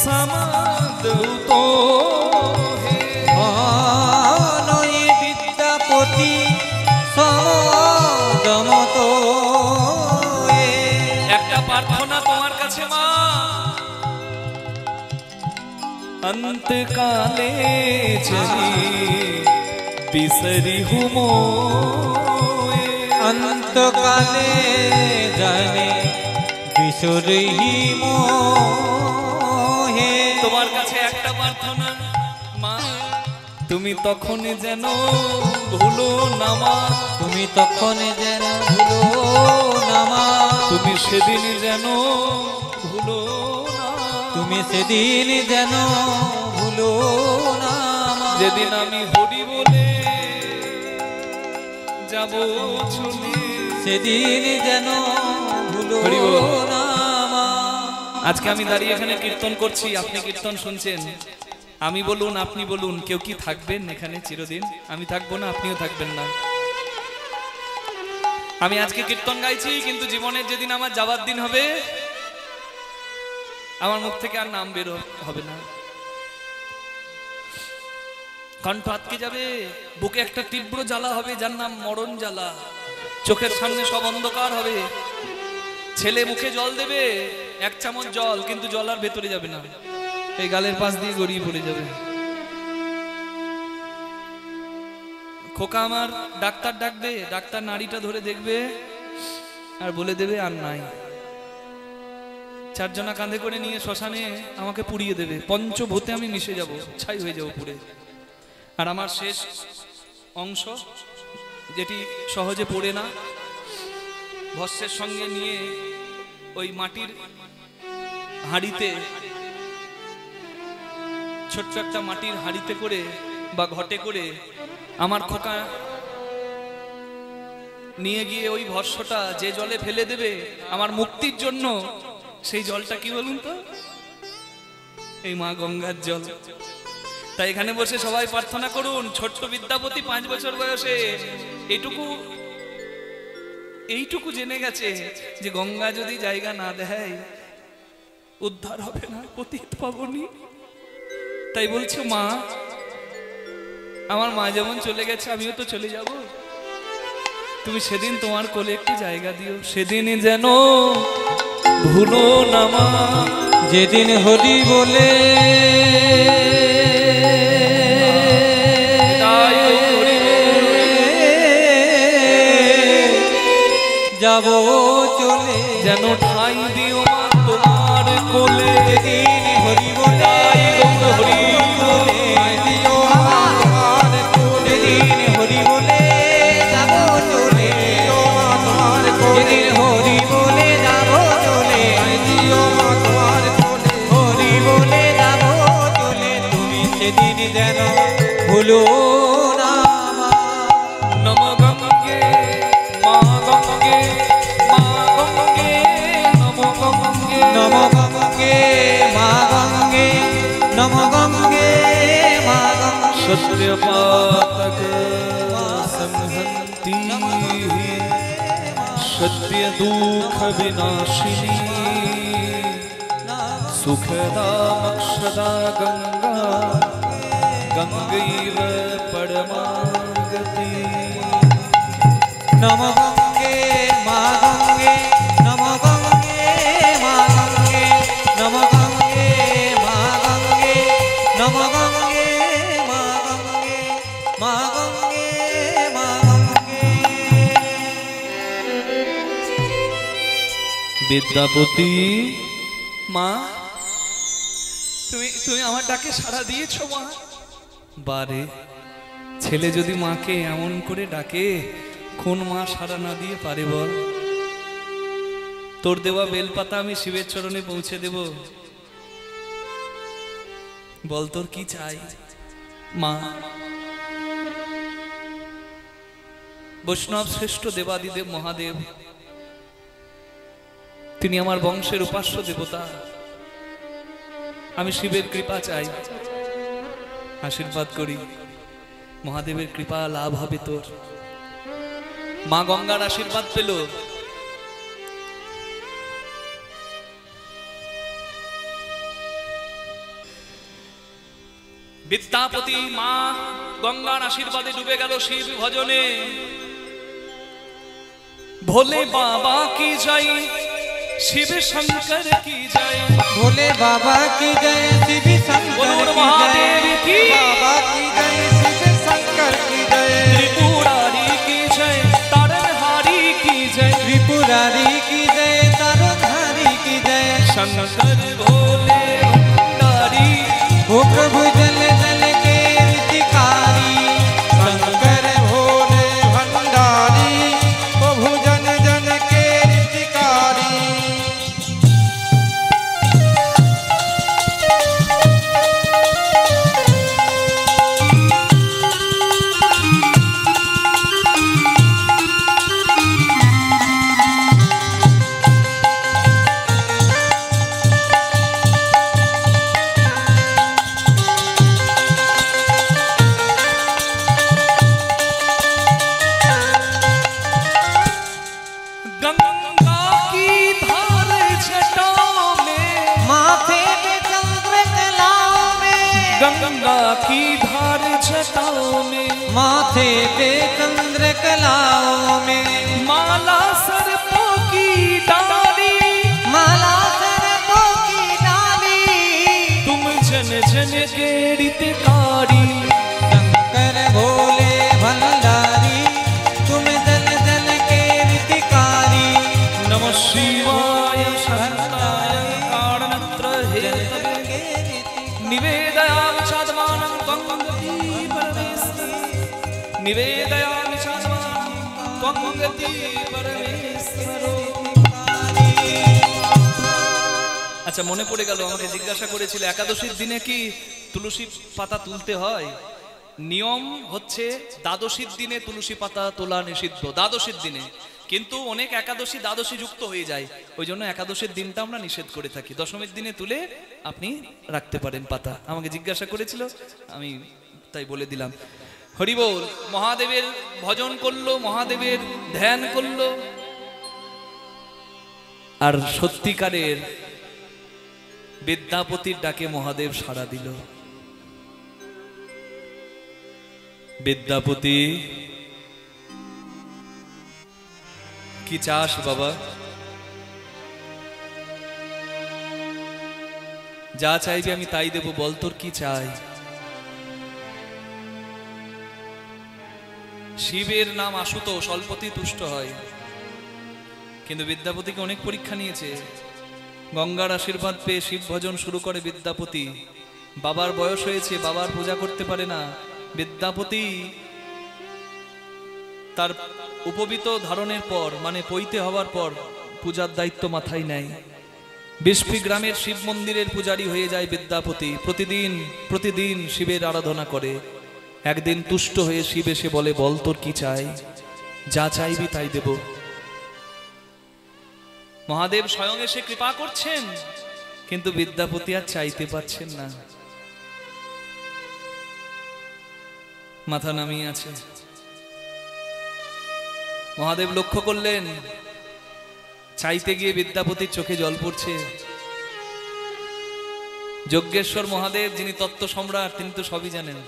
সমাদৌ তো হে নয় বিদ্যাপতি সমদমত একটা প্রার্থনা তোমার কাছে মা অন্তকালে চলি বিসরি হুমো অন্তকালে জানে বিসরিহি মোহে তোমার কাছে একটা প্রার্থনা মা তুমি তখন যেন ভুলো নামা তুমি তখন যেন ভুলো নামা তুমি সেদিন যেন ভুলো না তুমি সেদিন যেন ভুলো নামা যেদিন আমি হরি বলে যাব চলে সেদিন যেন ভুলো হরি বল। নামা আজকে আমি দাঁড়িয়ে এখানে কীর্তন করছি, আপনি কীর্তন শুনছেন, আমি বলুন আপনি বলুন, কেউ কি থাকবেন এখানে চিরদিন? আমি থাকবো না, আপনিও থাকবেন না। আমি আজকে কীর্তন গাইছি, কিন্তু জীবনের যেদিন আমার যাবার দিন হবে আমার মুখ থেকে আর নাম বের হবে না, কণ্ঠ আটকে যাবে, বুকে একটা তীব্র জ্বালা হবে যার নাম মরণ জ্বালা, চোখের সামনে সব অন্ধকার হবে, ছেলে মুখে জল দেবে, এক চামচ জল, কিন্তু জল আর ভেতরে যাবে না, এই গালের পাশ দিয়ে গড়িয়ে পড়ে যাবে। খোকা আমার ডাক্তার ডাকবে, ডাক্তার নাড়িটা ধরে দেখবে আর বলে দেবে আর নাই। চারজনা কাঁধে করে নিয়ে শ্মশানে আমাকে পুড়িয়ে দেবে, পঞ্চভূতে আমি মিশে যাব, ছাই হয়ে যাব পুড়ে। আর আমার শেষ অংশ যেটি সহজে পড়ে না, ভস্মের সঙ্গে নিয়ে ওই মাটির হাঁড়িতে, ছোট্ট একটা মাটির হাঁড়িতে করে বা ঘটে করে আমার খোকা নিয়ে গিয়ে ওই ভস্মটা যে জলে ফেলে দেবে আমার মুক্তির জন্য, সেই জলটা কি বলুন তো? এই মা গঙ্গার জল। তাই এখানে বসে সবাই প্রার্থনা করুন, ছোট্ট বিদ্যাপতি 5 বছর বয়সে এইটুকু জেনে গেছে যে গঙ্গা যদি জায়গা না দেয় উদ্ধার হবে না, পতিত পাবনি। তাই বলছে মা, আমার মা যেমন চলে গেছে আমিও তো চলে যাব, তুমি সেদিন তোমার কোলে একটি জায়গা দিও, সেদিন যেন ভুলো না মা। যেদিন হরি বলে যাব চলে, যেন ঠাই দিও মা তোমার কোলে, যেদিন হরি বলে হরি বলে দিও আমার কোলে, যেদিন হরি বলে যাব চলে, যেদিন হরি বলে যাব চলে, দিও তোমার কোলে, হরি বলে যাব চলে, তুমি সেদিন যেন ভুলো না মা। নম গঙ্গে মা গঙ্গে মা গঙ্গে নম গঙ্গে নম গঙ্গে মা গঙ্গে, নম গঙ্গে মা গঙ্গে, সত্যপাতক সংহন্তি সত্য দুঃখ বিনাশিনী সুখদা মক্ষদা গঙ্গা গঙ্গৈব পরমাগতি। নম গঙ্গে মা গঙ্গে, নম গঙ্গে মা গঙ্গে, নম গঙ্গে মা গঙ্গে, নম গঙ্গে মা গঙ্গে, মা গঙ্গে মা গঙ্গে। বিদ্যাপতি মা, তুমি তুমি আমার ডাকে সাড়া দিয়েছো মা? বারে, ছেলে যদি মাকে এমন করে ডাকে, কোন মা সাড়া না দিয়ে পারে বল? তোর দেওয়া বেলপাতা আমি শিবের চরণে পৌঁছে দেব, বল তোর কি চাই মা? বৈষ্ণব শ্রেষ্ঠ দেবাদিদেব মহাদেব, তিনি আমার বংশের উপাস্য দেবতা, আমি শিবের কৃপা চাই, আশীর্বাদ করি মহাদেবের কৃপা লাভ হবে তোর। মা গঙ্গার আশীর্বাদ পেল। বিদ্যাপতি মা গঙ্গার আশীর্বাদে ডুবে গেল শিব ভজনে। ভোলে বাবা কি জয়, শিব শঙ্কর কি জয়। भोले बाबा की जय, शिव शंकर की महादेव जय, की बाबा की जय, शिव शंकर की जय, त्रिपुरारी की जय, तारनहारी की जय, त्रिपुरारी की जय, तारनहारी की जय। शंकर भोले भंडारी, ओ प्रभु जल जल के ऋतिकारी, शंकर भोले भंडारी, प्रभु जन जन के ऋतिकारी। गंगा की धार जटाओं में, माथे पे चंद्र कलाओं में, गंगा की धार जटाओं में, माथे पे चंद्र कलाओं में, माला सर्पों की डाली, माला सरपों की डाली। तुम जन जन के हितकारी। शंकर भोले भंडारी, तुम जन जन के ऋतिकारी। नमः शिवाय शरणाय कारणत्रये निवेदयामि चात्मानं त्वं गति परमेश्वरी, निवेदयामि चात्मानं त्वं गति परमेश्वरो। আচ্ছা, মনে পড়ে গেল, আমাকে জিজ্ঞাসা করেছিল একাদশীর দিনে কি তুলসী পাতা তুলতে হয়। নিয়ম হচ্ছে দ্বাদশীর দিনে তুলসী পাতা তোলা নিষিদ্ধ, দ্বাদশীর দিনে। কিন্তু অনেক একাদশী দ্বাদশী যুক্ত হয়ে যায়, ওই জন্য একাদশীর দিনটা আমরা নিষেধ করে থাকি। দশমীর দিনে তুলে আপনি রাখতে পারেন পাতা। আমাকে জিজ্ঞাসা করেছিল, আমি তাই বলে দিলাম। হরি বল। মহাদেবের ভজন করলো, মহাদেবের ধ্যান করলো, আর সত্যিকারের বিদ্যাপতির ডাকে মহাদেব সাড়া দিল। বিদ্যাপতি, কি চাস বাবা? যা চাইবি আমি তাই দেব, বল তোর কি চাই। শিবের নাম আশুতোষ, অল্পতেই তুষ্ট হয়। কিন্তু বিদ্যাপতিকে অনেক পরীক্ষা নিয়েছে। গঙ্গার আশীর্বাদ পেয়ে শিব ভজন শুরু করে বিদ্যাপতি। বাবার বয়স হয়েছে, বাবার পূজা করতে পারে না। বিদ্যাপতি তার উপবীত ধারণের পর, মানে পৈতে হওয়ার পর, পূজার দায়িত্ব মাথায় নেয়। বিস্ফি গ্রামের শিব মন্দিরের পূজারী হয়ে যায় বিদ্যাপতি। প্রতিদিন শিবের আরাধনা করে। একদিন তুষ্ট হয়ে শিব এসে বলে, বল তোর কি চাই, যা চাইবি তাই দেব। মহাদেব স্বয়ং এসে কৃপা করছেন, কিন্তু বিদ্যাপতি আর চাইতে পারছেন না, মাথা নামিয়ে আছে। মহাদেব লক্ষ্য করলেন, চাইতে গিয়ে বিদ্যাপতির চোখে জল পড়ছে। যজ্ঞেশ্বর মহাদেব, যিনি তত্ত্ব সম্রাট, তিনি তো সবই জানেন।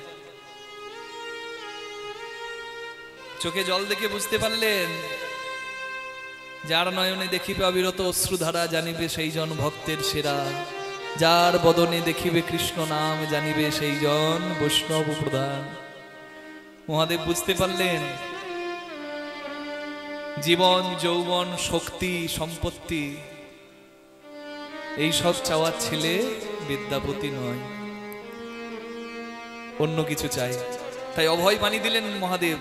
চোখে জল দেখে বুঝতে পারলেন, যার নয়নে দেখিবে অবিরত অশ্রুধারা, জানিবে সেই জন ভক্তের সেরা। যার বদনে দেখিবে কৃষ্ণ নাম, জানিবে সেই জন বৈষ্ণব প্রধান। মহাদেব বুঝতে পারলেন, জীবন, যৌবন, শক্তি, সম্পত্তি এই সব চাওয়ার ছেলে বিদ্যাপতি নয়, অন্য কিছু চাই। তাই অভয় বাণী দিলেন মহাদেব,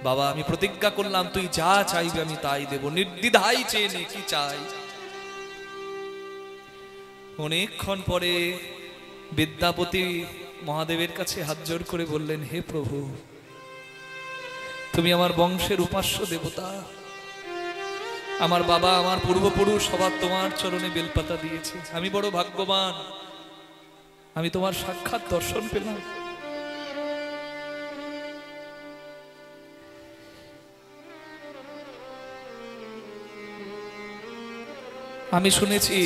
বাবা আমি প্রতিজ্ঞা করলাম, তুই যা চাইবি আমি তাই দেব, নির্দ্বিধায় চেয়ে নে কি চাই। অনেকক্ষণ পরে বিদ্যাপতি মহাদেবের কাছে হাত জোড় করে বললেন, হে প্রভু, তুমি আমার বংশের উপাস্য দেবতা। আমার বাবা, আমার পূর্বপুরুষ সবার তোমার চরণে বেলপাতা দিয়েছে। আমি বড় ভাগ্যবান, আমি তোমার সাক্ষাৎ দর্শন পেলাম। আমি শুনেছি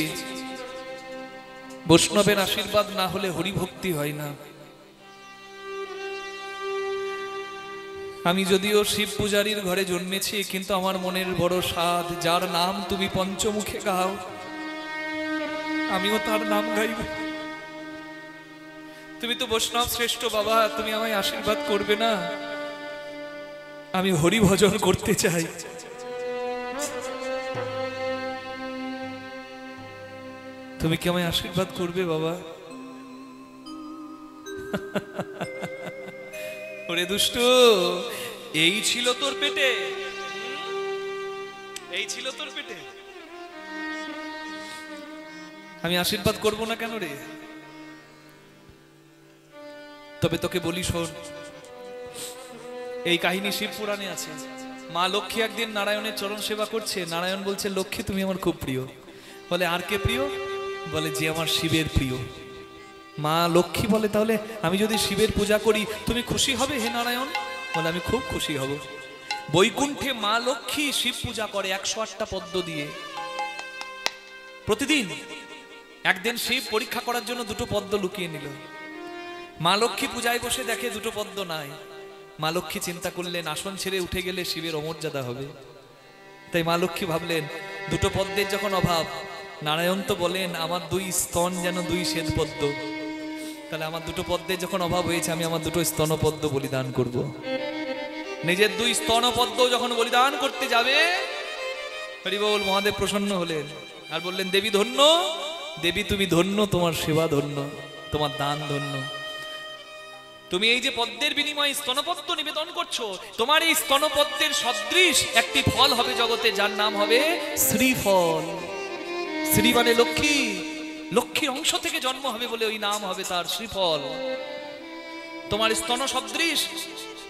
বৈষ্ণবের আশীর্বাদ না হলে হরিভক্তি হয় না। আমি যদিও শিব পূজারীর ঘরে জন্মেছি, কিন্তু আমার মনের বড় সাধ, যার নাম তুমি পঞ্চমুখে গাও আমিও তার নাম গাইব। তুমি তো বৈষ্ণব শ্রেষ্ঠ বাবা, তুমি আমায় আশীর্বাদ করবে না? আমি হরি ভজন করতে চাই। তুমি কি আমায় আশীর্বাদ করবে বাবা? ওরে দুষ্ট, এই ছিল তোর পেটে, এই ছিল তোর পেটে, আমি আশীর্বাদ করব না কেন রে? তবে তোকে বলি শোন, এই কাহিনী শিব পুরাণে আছে। মা লক্ষ্মী একদিন নারায়ণের চরণ সেবা করছে। নারায়ণ বলছে, লক্ষ্মী তুমি আমার খুব প্রিয়। বলে, আর কে প্রিয়? বলে, যে আমার শিবের প্রিয়। মা লক্ষ্মী বলে, তাহলে আমি যদি শিবের পূজা করি তুমি খুশি হবে হে নারায়ণ? বলে, আমি খুব খুশি হব। বৈকুণ্ঠে মা লক্ষ্মী শিব পূজা করে 108টা পদ্ম দিয়ে প্রতিদিন। একদিন শিব পরীক্ষা করার জন্য 2টো পদ্ম লুকিয়ে নিল। মা লক্ষ্মী পূজায় বসে দেখে 2টো পদ্ম নাই। মা লক্ষ্মী চিন্তা করলেন, আসন ছেড়ে উঠে গেলে শিবের অমর্যাদা হবে। তাই মা লক্ষ্মী ভাবলেন, 2টো পদ্মের যখন অভাব, নারায়ণ তো বলেন আমার 2 স্তন যেন 2 শ্বেত পদ্ম, তাহলে আমার 2টো পদ্মের যখন অভাব হয়েছে, আমি আমার 2টো স্তনপদ্ম বলিদান করব। নিজের 2 স্তনপদ্ম যখন বলিদান করতে যাবে, হরি বল, মহাদেব প্রসন্ন হলেন আর বললেন, দেবী ধন্য, দেবী তুমি ধন্য, তোমার সেবা ধন্য, তোমার দান ধন্য। তুমি এই যে পদ্মের বিনিময়ে স্তনপদ্ম নিবেদন করছো, তোমার এই স্তনপদ্মের সদৃশ একটি ফল হবে জগতে, যার নাম হবে শ্রীফল। শ্রী মানে লক্ষ্মী, লক্ষ্মীর অংশ থেকে জন্ম হবে বলে ওই নাম হবে তার শ্রীফল। তোমার স্তন সদৃশ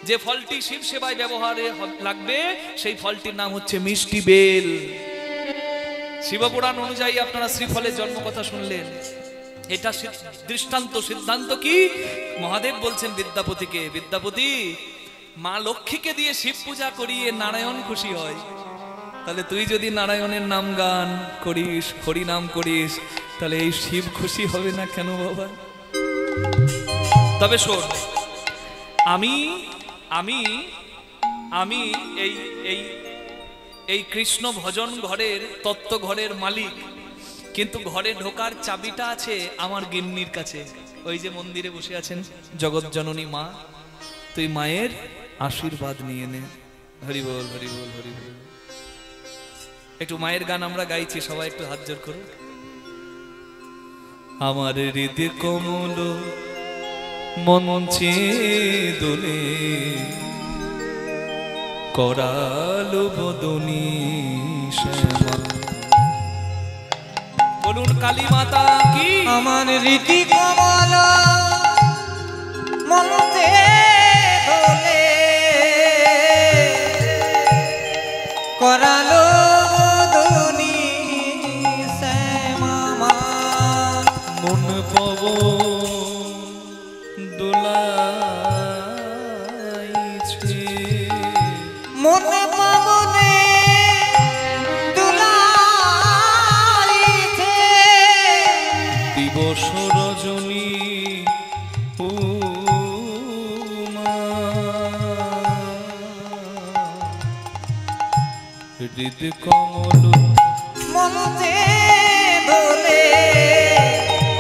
যে ফলটি শিব সেবায় ব্যবহারে লাগবে, সেই ফলটির নাম হচ্ছে মিষ্টি বেল। শিবপুরাণ অনুযায়ী আপনারা শ্রীফলের জন্ম কথা শুনলেন। এটা দৃষ্টান্ত, সিদ্ধান্ত কি? মহাদেব বলছেন বিদ্যাপতিকে, বিদ্যাপতি, মা লক্ষ্মীকে দিয়ে শিব পূজা করিয়ে নারায়ণ খুশি হয়, তাহলে তুই যদি নারায়ণের নাম গান করিস, হরি নাম করিস, তাহলে এই শিব খুশি হবে না কেন বাবা? তবে শোন, আমি আমি আমি এই এই এই কৃষ্ণ ভজন ঘরের, তত্ত্ব ঘরের মালিক, কিন্তু ঘরে ঢোকার চাবিটা আছে আমার গিন্নির কাছে। ওই যে মন্দিরে বসে আছেন জগৎ জননী মা, তুই মায়ের আশীর্বাদ নিয়ে নে। হরি বল, হরি বল, হরি বল। একটু মায়ের গান আমরা গাইছি, সবাই একটু হাত জোর করো। আমার হৃদয় কমল মঞ্চে দোলে, করালো বদনী শ্যামা। বলুন কালী মাতা কি? আমার রীতি কমল মনতে দোলে, করালো বদনী শ্যামা। মন পব দোলাইছে, মন পাবনে দোলাইছে, দিবস রজনী উমা। হৃদ কমল মনতে দোলে,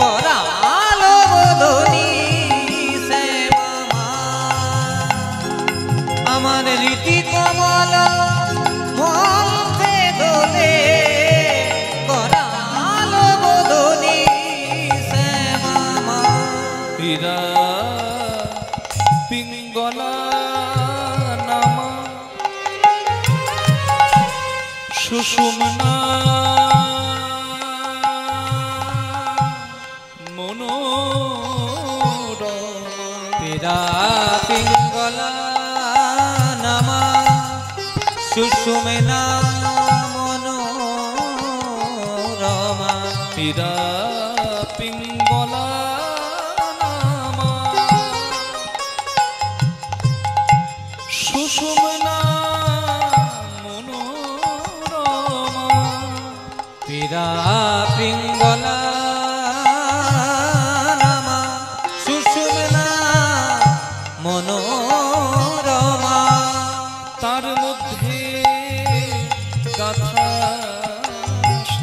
করালো বদনী শ্যামা। আমার রীতি কমল মনতে দোলে, করালো বদনী শ্যামা। হীরা পিঙ্গলা নামা, সুষুম্না মনোরমা। হীরা পিঙ্গলা নামা, সুষুম্না মনোরমা। হীরা পিঙ্গলা নামা, সুষুম্না মনোরমা। শিরা পিঙ্গলা নামা সুষুম্না মনোরমা তার মধ্যে গাথা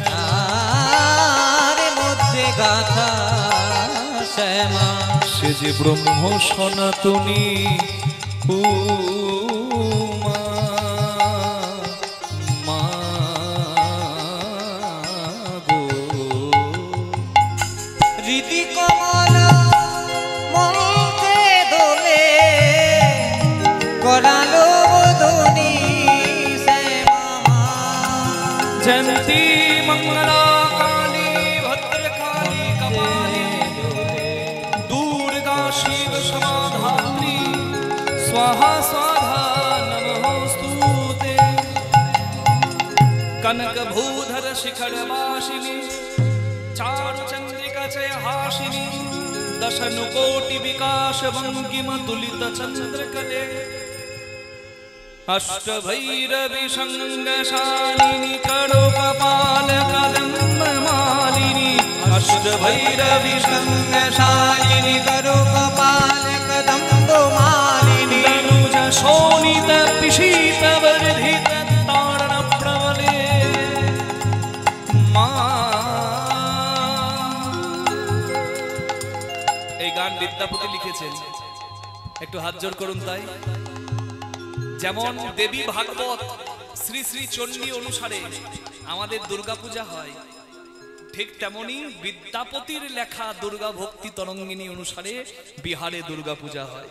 তার মধ্যে গাথা শ্যামা সে যে ব্রহ্ম সনাতনী উমা মা গো। রীতি কমল মন্ত্রে দোলে করালো ধ্বনি শ্যামা জয়ন্তী মঙ্গলা কালী ভদ্রকালী কপালী দুর্गा शिव समाधात्री स्वाहा स्वाहा नमोस्तुते। कनक भूधर शिखर वासिनी चारु चंद्रिका चय हासिनी दशनु कोटि विकास भंगिम तुलित चंद्रकले अष्टभैरवि संगशालिनी करो कपाल कदम्ब मालिनी अष्टभैरवि संगशालिनी करो कपाल कदम्ब मालिनी तनुज शोणित पिशीत वर्धित तारण प्रबले मा। এই গান বিদ্যাপতি লিখেছেন, একটু হাত জোড় করুন। তাই যেমন দেবী ভাগবত শ্রী শ্রী চণ্ডী অনুসারে আমাদের দুর্গাপূজা হয়, ঠিক তেমনি বিদ্যাপতির লেখা দুর্গা ভক্তি তরঙ্গিনী অনুসারে বিহারে দুর্গাপূজা হয়।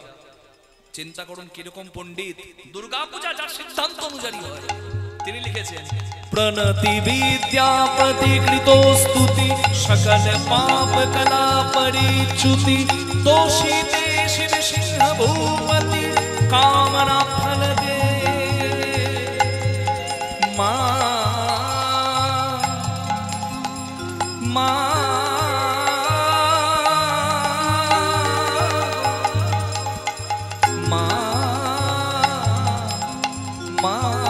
চিন্তা করুন কিরকম পণ্ডিত, দুর্গাপূজা যার সিদ্ধান্ত অনুযায়ী হয়। তিনি লিখেছেন প্রণতি বিদ্যাপতি কৃতস্তুতি সকল পাপ কলা পরিচ্যুতি দোষিতে শিব সিংহ ভূপতি कामना फल दे माँ माँ माँ माँ